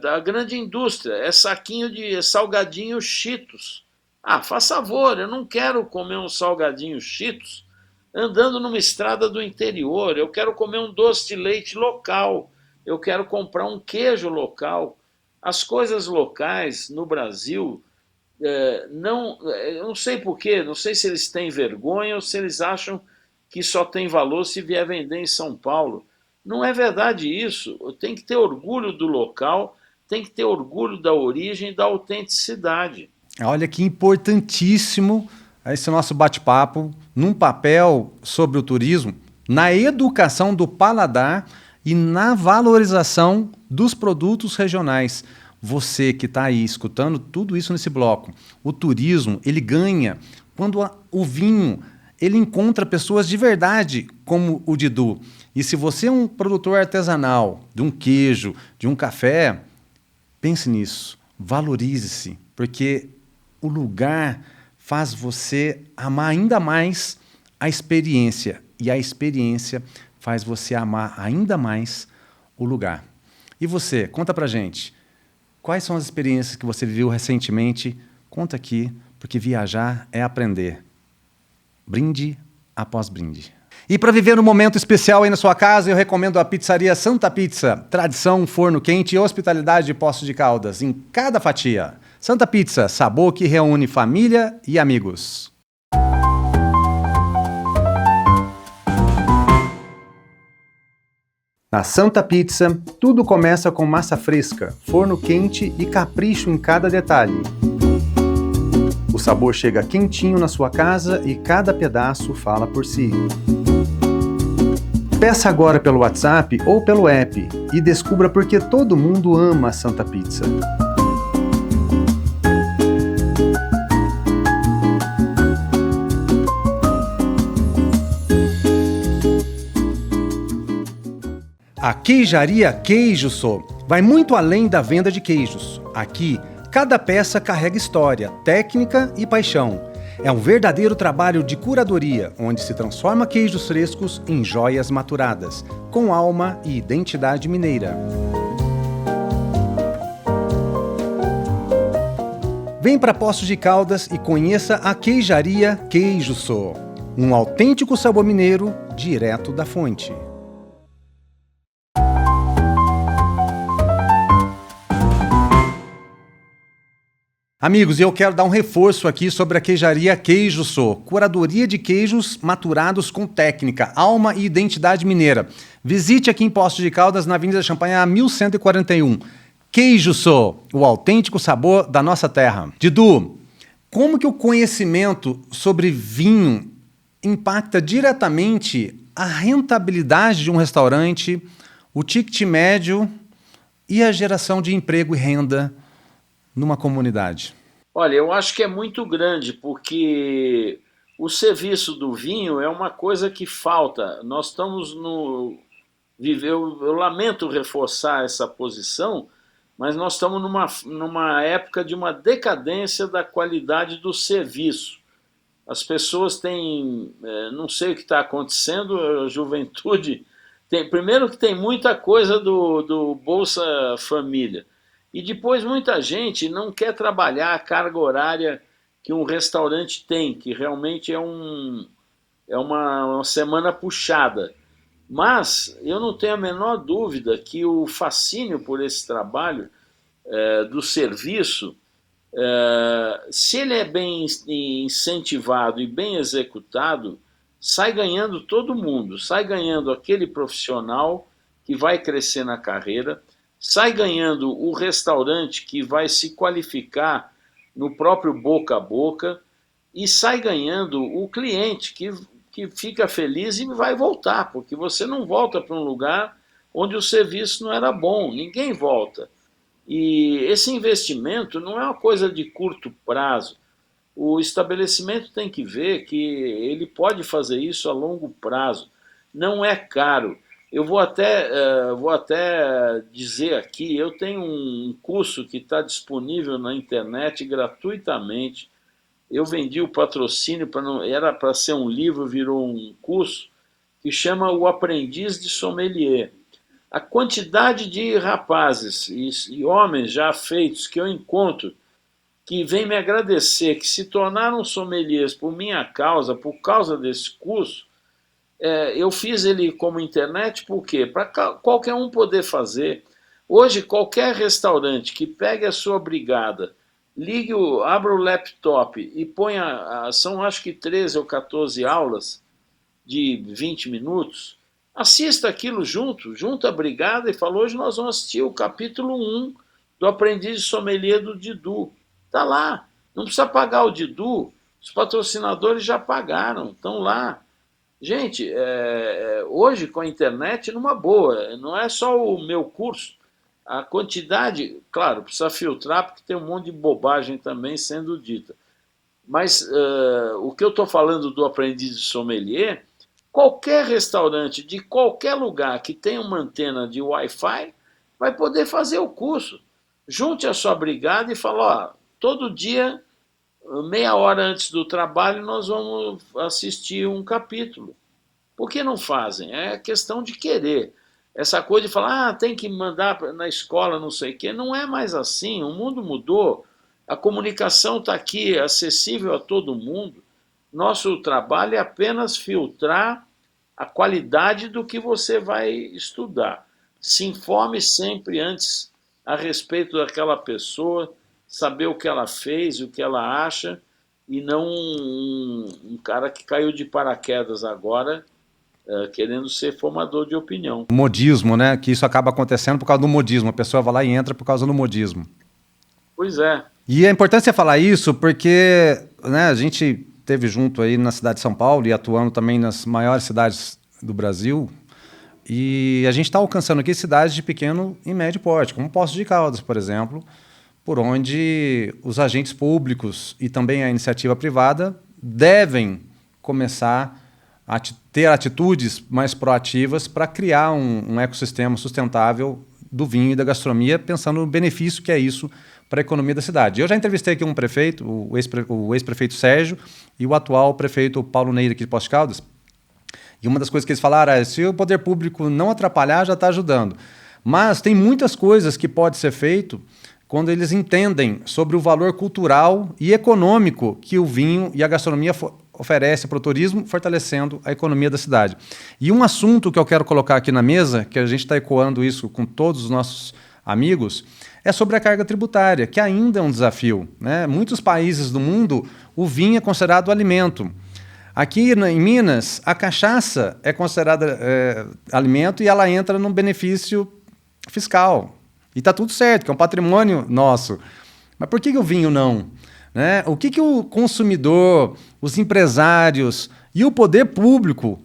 da grande indústria. É saquinho de salgadinho Cheetos. Ah, faz favor, eu não quero comer um salgadinho Cheetos andando numa estrada do interior. Eu quero comer um doce de leite local. Eu quero comprar um queijo local. As coisas locais no Brasil, eu não sei porquê, não sei se eles têm vergonha ou se eles acham que só tem valor se vier vender em São Paulo. Não é verdade isso. Tem que ter orgulho do local, tem que ter orgulho da origem e da autenticidade. Olha que importantíssimo esse nosso bate-papo num papel sobre o turismo, na educação do paladar e na valorização dos produtos regionais. Você que está aí escutando tudo isso nesse bloco, o turismo ele ganha quando o vinho ele encontra pessoas de verdade como o Didu. E se você é um produtor artesanal de um queijo, de um café, pense nisso, valorize-se, porque o lugar faz você amar ainda mais a experiência e a experiência faz você amar ainda mais o lugar. E você, conta pra gente, quais são as experiências que você viveu recentemente? Conta aqui, porque viajar é aprender. Brinde após brinde. E para viver um momento especial aí na sua casa, eu recomendo a pizzaria Santa Pizza. Tradição, forno quente e hospitalidade de Poços de Caldas em cada fatia. Santa Pizza, sabor que reúne família e amigos. Na Santa Pizza, tudo começa com massa fresca, forno quente e capricho em cada detalhe. O sabor chega quentinho na sua casa e cada pedaço fala por si. Peça agora pelo WhatsApp ou pelo app e descubra por que todo mundo ama a Santa Pizza. A Queijaria Queijo Sô vai muito além da venda de queijos. Aqui, cada peça carrega história, técnica e paixão. É um verdadeiro trabalho de curadoria, onde se transforma queijos frescos em joias maturadas, com alma e identidade mineira. Vem para Poços de Caldas e conheça a Queijaria Queijo Sô, um autêntico sabor mineiro direto da fonte. Amigos, eu quero dar um reforço aqui sobre a Queijaria Queijo Sô, curadoria de queijos maturados com técnica, alma e identidade mineira. Visite aqui em Poços de Caldas, na Avenida Champanhar 1141. Queijo Sô, o autêntico sabor da nossa terra. Didu, como que o conhecimento sobre vinho impacta diretamente a rentabilidade de um restaurante, o ticket médio e a geração de emprego e renda numa comunidade? Olha, eu acho que é muito grande, porque o serviço do vinho é uma coisa que falta. Nós estamos no... Eu lamento reforçar essa posição, mas nós estamos numa época de uma decadência da qualidade do serviço. As pessoas têm... não sei o que está acontecendo, a juventude... primeiro que tem muita coisa do Bolsa Família. E depois muita gente não quer trabalhar a carga horária que um restaurante tem, que realmente é uma semana puxada. Mas eu não tenho a menor dúvida que o fascínio por esse trabalho do serviço, se ele é bem incentivado e bem executado, sai ganhando todo mundo, sai ganhando aquele profissional que vai crescer na carreira, sai ganhando o restaurante que vai se qualificar no próprio boca a boca e sai ganhando o cliente que fica feliz e vai voltar, porque você não volta para um lugar onde o serviço não era bom, ninguém volta. E esse investimento não é uma coisa de curto prazo. O estabelecimento tem que ver que ele pode fazer isso a longo prazo. Não é caro. Eu vou até dizer aqui, eu tenho um curso que está disponível na internet gratuitamente. Eu vendi o patrocínio, era para ser um livro, virou um curso, que chama O Aprendiz de Sommelier. A quantidade de rapazes e homens já feitos que eu encontro, que vêm me agradecer, que se tornaram sommeliers por minha causa, por causa desse curso, eu fiz ele como internet, por quê? Para qualquer um poder fazer. Hoje, qualquer restaurante que pegue a sua brigada, abra o laptop e ponha, são acho que 13 ou 14 aulas de 20 minutos, assista aquilo junta a brigada e fala, hoje nós vamos assistir o capítulo 1 do Aprendiz de Sommelier do Didu. Está lá, não precisa pagar o Didu, os patrocinadores já pagaram, estão lá. Gente, hoje com a internet, numa boa, não é só o meu curso, a quantidade, claro, precisa filtrar, porque tem um monte de bobagem também sendo dita. Mas o que eu estou falando do Aprendiz de Sommelier, qualquer restaurante de qualquer lugar que tenha uma antena de Wi-Fi vai poder fazer o curso. Junte a sua brigada e fala, ó, todo dia, meia hora antes do trabalho, nós vamos assistir um capítulo. Por que não fazem? É questão de querer. Essa coisa de falar, tem que mandar na escola, não sei o quê, não é mais assim, o mundo mudou, a comunicação está aqui, acessível a todo mundo. Nosso trabalho é apenas filtrar a qualidade do que você vai estudar. Se informe sempre antes a respeito daquela pessoa, saber o que ela fez, o que ela acha, e não um cara que caiu de paraquedas agora, querendo ser formador de opinião. O modismo, né? Que isso acaba acontecendo por causa do modismo. A pessoa vai lá e entra por causa do modismo. Pois é. E é importante você falar isso porque, né, a gente esteve junto aí na cidade de São Paulo e atuando também nas maiores cidades do Brasil. E a gente está alcançando aqui cidades de pequeno e médio porte, como Poços de Caldas, por exemplo, por onde os agentes públicos e também a iniciativa privada devem começar a ter atitudes mais proativas para criar um ecossistema sustentável do vinho e da gastronomia, pensando no benefício que é isso para a economia da cidade. Eu já entrevistei aqui um prefeito, o ex-prefeito Sérgio, e o atual prefeito Paulo Neira aqui de Poços de Caldas, e uma das coisas que eles falaram é, se o poder público não atrapalhar, já está ajudando. Mas tem muitas coisas que pode ser feito quando eles entendem sobre o valor cultural e econômico que o vinho e a gastronomia oferece para o turismo, fortalecendo a economia da cidade. E um assunto que eu quero colocar aqui na mesa, que a gente está ecoando isso com todos os nossos amigos, é sobre a carga tributária, que ainda é um desafio, né? Em muitos países do mundo, o vinho é considerado alimento. Aqui em Minas, a cachaça é considerada alimento e ela entra num benefício fiscal. E está tudo certo, que é um patrimônio nosso. Mas por que o vinho não? Né? O que o consumidor, os empresários e o poder público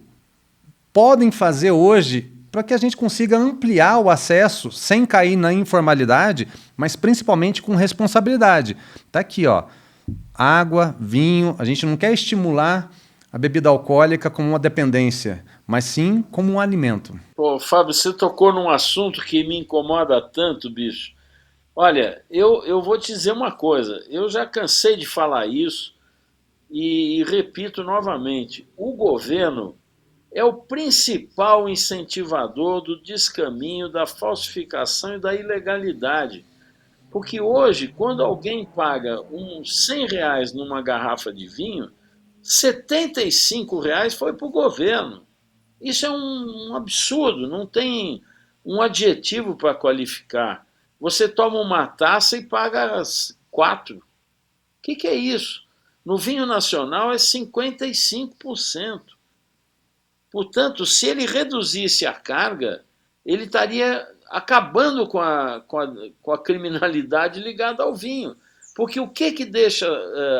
podem fazer hoje para que a gente consiga ampliar o acesso sem cair na informalidade, mas principalmente com responsabilidade? Está aqui, ó, água, vinho, a gente não quer estimular a bebida alcoólica como uma dependência, mas sim como um alimento. Pô, Fábio, você tocou num assunto que me incomoda tanto, bicho. Olha, eu vou te dizer uma coisa, eu já cansei de falar isso e repito novamente, o governo é o principal incentivador do descaminho, da falsificação e da ilegalidade. Porque hoje, quando alguém paga uns R$ 100 numa garrafa de vinho, R$ 75 foi para o governo. Isso é um absurdo, não tem um adjetivo para qualificar. Você toma uma taça e paga 4. O que é isso? No vinho nacional é 55%. Portanto, se ele reduzisse a carga, ele estaria acabando com a criminalidade ligada ao vinho. Porque o que deixa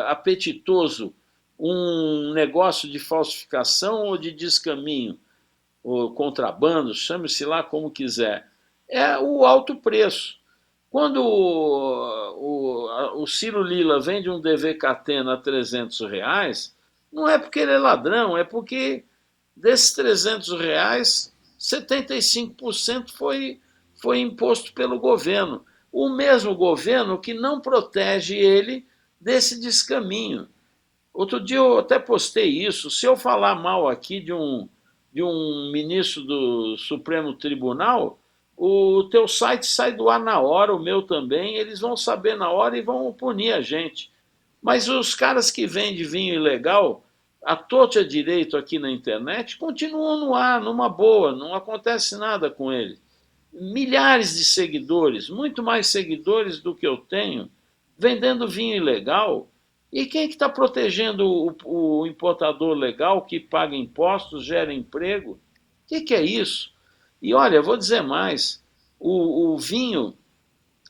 apetitoso um negócio de falsificação ou de descaminho, ou contrabando, chame-se lá como quiser, é o alto preço. Quando o Ciro Lila vende um DV Catena a R$300, não é porque ele é ladrão, é porque desses R$300, 75% foi imposto pelo governo. O mesmo governo que não protege ele desse descaminho. Outro dia eu até postei isso. Se eu falar mal aqui de um ministro do Supremo Tribunal, o teu site sai do ar na hora, o meu também, eles vão saber na hora e vão punir a gente. Mas os caras que vendem vinho ilegal, à torta e à direito aqui na internet, continuam no ar, numa boa, não acontece nada com eles. Milhares de seguidores, muito mais seguidores do que eu tenho, vendendo vinho ilegal. E quem é que está protegendo o importador legal que paga impostos, gera emprego? O que é isso? E olha, vou dizer mais, o vinho,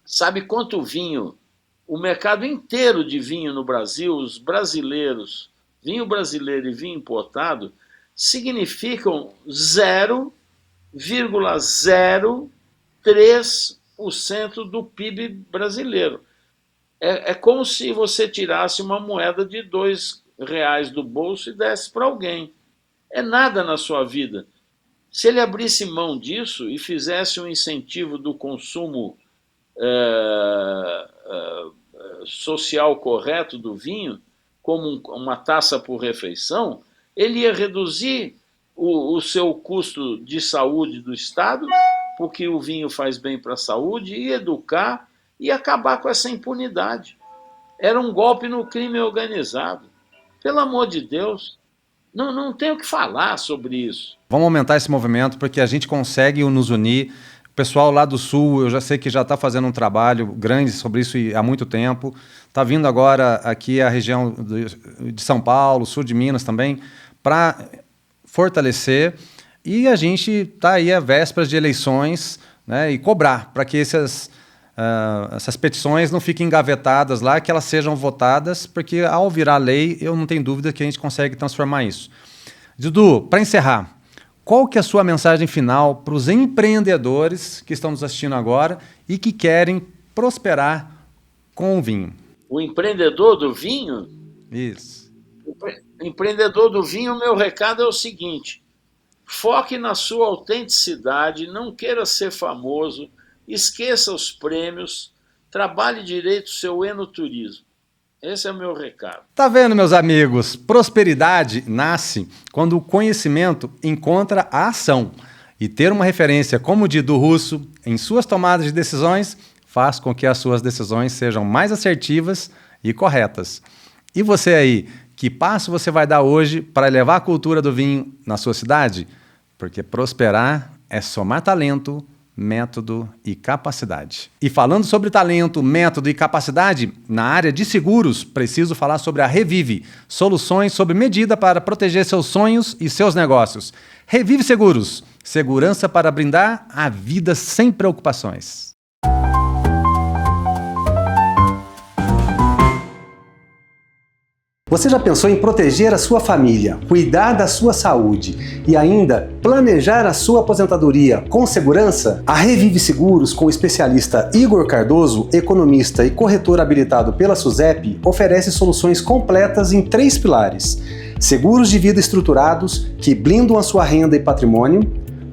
sabe quanto vinho, o mercado inteiro de vinho no Brasil, os brasileiros, vinho brasileiro e vinho importado, significam 0,03% do PIB brasileiro. É como se você tirasse uma moeda de R$2 do bolso e desse para alguém. É nada na sua vida. Se ele abrisse mão disso e fizesse um incentivo do consumo social correto do vinho, como uma taxa por refeição, ele ia reduzir o seu custo de saúde do Estado, porque o vinho faz bem para a saúde, ia educar e acabar com essa impunidade. Era um golpe no crime organizado. Pelo amor de Deus, não tem o que falar sobre isso. Vamos aumentar esse movimento porque a gente consegue nos unir. O pessoal lá do Sul, eu já sei que já está fazendo um trabalho grande sobre isso há muito tempo. Está vindo agora aqui a região de São Paulo, sul de Minas também, para fortalecer. E a gente está aí à vésperas de eleições, né, e cobrar para que essas petições não fiquem engavetadas lá, que elas sejam votadas, porque ao virar lei, eu não tenho dúvida que a gente consegue transformar isso. Dudu, para encerrar, qual que é a sua mensagem final para os empreendedores que estão nos assistindo agora e que querem prosperar com o vinho? O empreendedor do vinho? Isso. O empreendedor do vinho, o meu recado é o seguinte: foque na sua autenticidade, não queira ser famoso, esqueça os prêmios, trabalhe direito o seu enoturismo. Esse é o meu recado. Tá vendo, meus amigos? Prosperidade nasce quando o conhecimento encontra a ação. E ter uma referência como o Didu Russo em suas tomadas de decisões faz com que as suas decisões sejam mais assertivas e corretas. E você aí, que passo você vai dar hoje para elevar a cultura do vinho na sua cidade? Porque prosperar é somar talento, método e capacidade. E falando sobre talento, método e capacidade, na área de seguros, preciso falar sobre a Revive, soluções sob medida para proteger seus sonhos e seus negócios. Revive Seguros, segurança para brindar a vida sem preocupações. Você já pensou em proteger a sua família, cuidar da sua saúde e ainda planejar a sua aposentadoria com segurança? A Revive Seguros, com o especialista Igor Cardoso, economista e corretor habilitado pela SUSEP, oferece soluções completas em 3 pilares: seguros de vida estruturados que blindam a sua renda e patrimônio,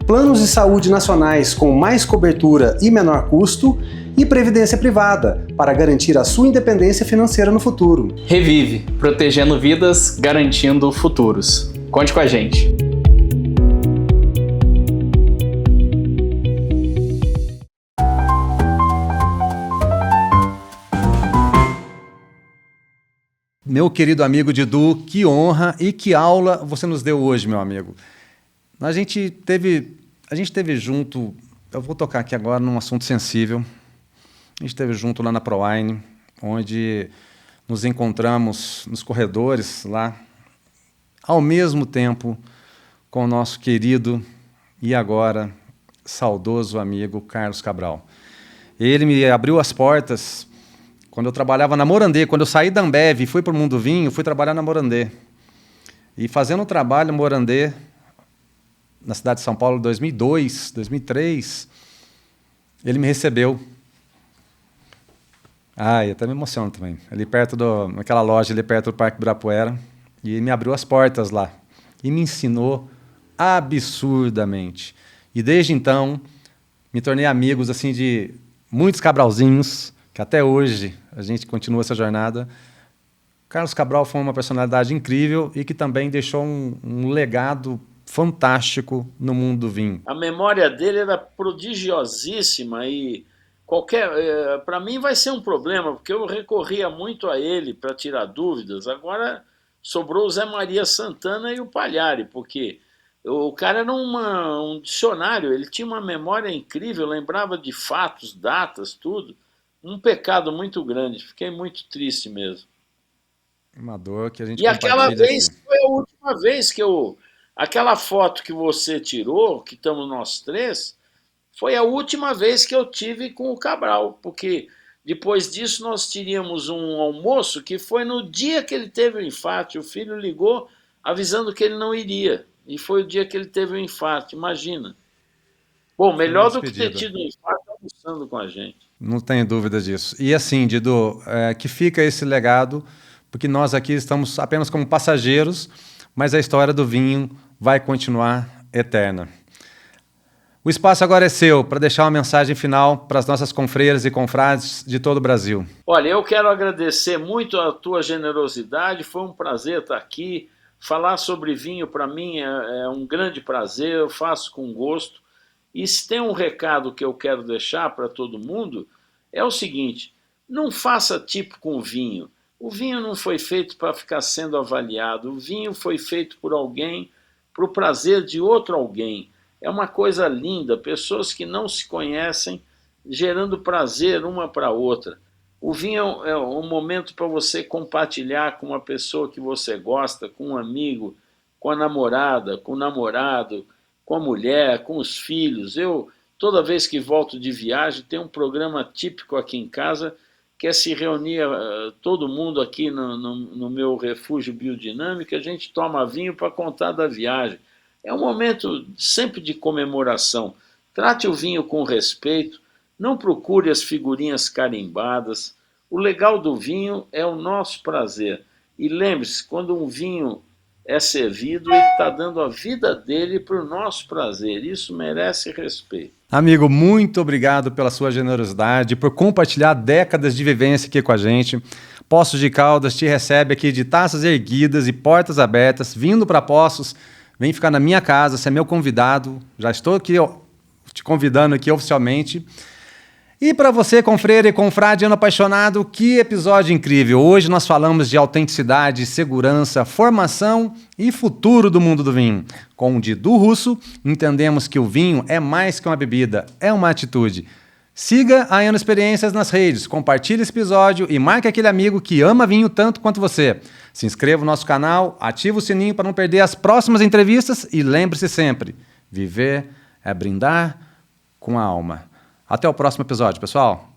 planos de saúde nacionais com mais cobertura e menor custo e previdência privada para garantir a sua independência financeira no futuro. Revive, protegendo vidas, garantindo futuros. Conte com a gente. Meu querido amigo Didu, que honra e que aula você nos deu hoje, meu amigo. A gente teve junto, eu vou tocar aqui agora num assunto sensível. A gente esteve junto lá na ProWine, onde nos encontramos nos corredores lá, ao mesmo tempo com o nosso querido e agora saudoso amigo Carlos Cabral. Ele me abriu as portas quando eu trabalhava na Morandê. Quando eu saí da Ambev e fui para o Mundo Vinho, fui trabalhar na Morandê. E fazendo um trabalho na Morandê, na cidade de São Paulo, em 2002, 2003, ele me recebeu. Eu até me emociono também. Ali perto naquela loja, ali perto do Parque Ibirapuera. E me abriu as portas lá. E me ensinou absurdamente. E desde então, me tornei amigos assim, de muitos Cabralzinhos, que até hoje a gente continua essa jornada. Carlos Cabral foi uma personalidade incrível e que também deixou um legado fantástico no mundo do vinho. A memória dele era prodigiosíssima e para mim vai ser um problema, porque eu recorria muito a ele para tirar dúvidas. Agora sobrou o Zé Maria Santana e o Pagliari, porque o cara era um dicionário, ele tinha uma memória incrível, lembrava de fatos, datas, tudo. Um pecado muito grande, fiquei muito triste mesmo. Uma dor que a gente E aquela vez aqui. foi a última vez que aquela foto que você tirou, que estamos nós três, foi a última vez que eu tive com o Cabral, porque depois disso nós teríamos um almoço que foi no dia que ele teve o infarto. O filho ligou avisando que ele não iria, e foi o dia que ele teve o infarto, imagina. Bom, melhor do que ter tido um infarto almoçando com a gente. Não tenho dúvida disso. E assim, Didu, que fica esse legado, porque nós aqui estamos apenas como passageiros, mas a história do vinho vai continuar eterna. O espaço agora é seu para deixar uma mensagem final para as nossas confreiras e confrades de todo o Brasil. Olha, eu quero agradecer muito a tua generosidade, foi um prazer estar aqui. Falar sobre vinho para mim é um grande prazer, eu faço com gosto. E se tem um recado que eu quero deixar para todo mundo, é o seguinte: não faça tipo com vinho. O vinho não foi feito para ficar sendo avaliado, o vinho foi feito por alguém, para o prazer de outro alguém. É uma coisa linda, pessoas que não se conhecem, gerando prazer uma para a outra. O vinho é um momento para você compartilhar com uma pessoa que você gosta, com um amigo, com a namorada, com o namorado, com a mulher, com os filhos. Eu, toda vez que volto de viagem, tem um programa típico aqui em casa, que é se reunir todo mundo aqui no meu refúgio biodinâmico, a gente toma vinho para contar da viagem. É um momento sempre de comemoração. Trate o vinho com respeito, não procure as figurinhas carimbadas. O legal do vinho é o nosso prazer. E lembre-se, quando um vinho é servido, ele está dando a vida dele para o nosso prazer. Isso merece respeito. Amigo, muito obrigado pela sua generosidade, por compartilhar décadas de vivência aqui com a gente. Poços de Caldas te recebe aqui de taças erguidas e portas abertas, vindo para Poços. Vem ficar na minha casa, você é meu convidado. Já estou aqui te convidando aqui oficialmente. E para você, confreira e confrade apaixonado, que episódio incrível! Hoje nós falamos de autenticidade, segurança, formação e futuro do mundo do vinho. Com o Didu Russo, entendemos que o vinho é mais que uma bebida, é uma atitude. Siga a Ano Experiências nas redes, compartilhe esse episódio e marque aquele amigo que ama vinho tanto quanto você. Se inscreva no nosso canal, ative o sininho para não perder as próximas entrevistas e lembre-se sempre, viver é brindar com a alma. Até o próximo episódio, pessoal!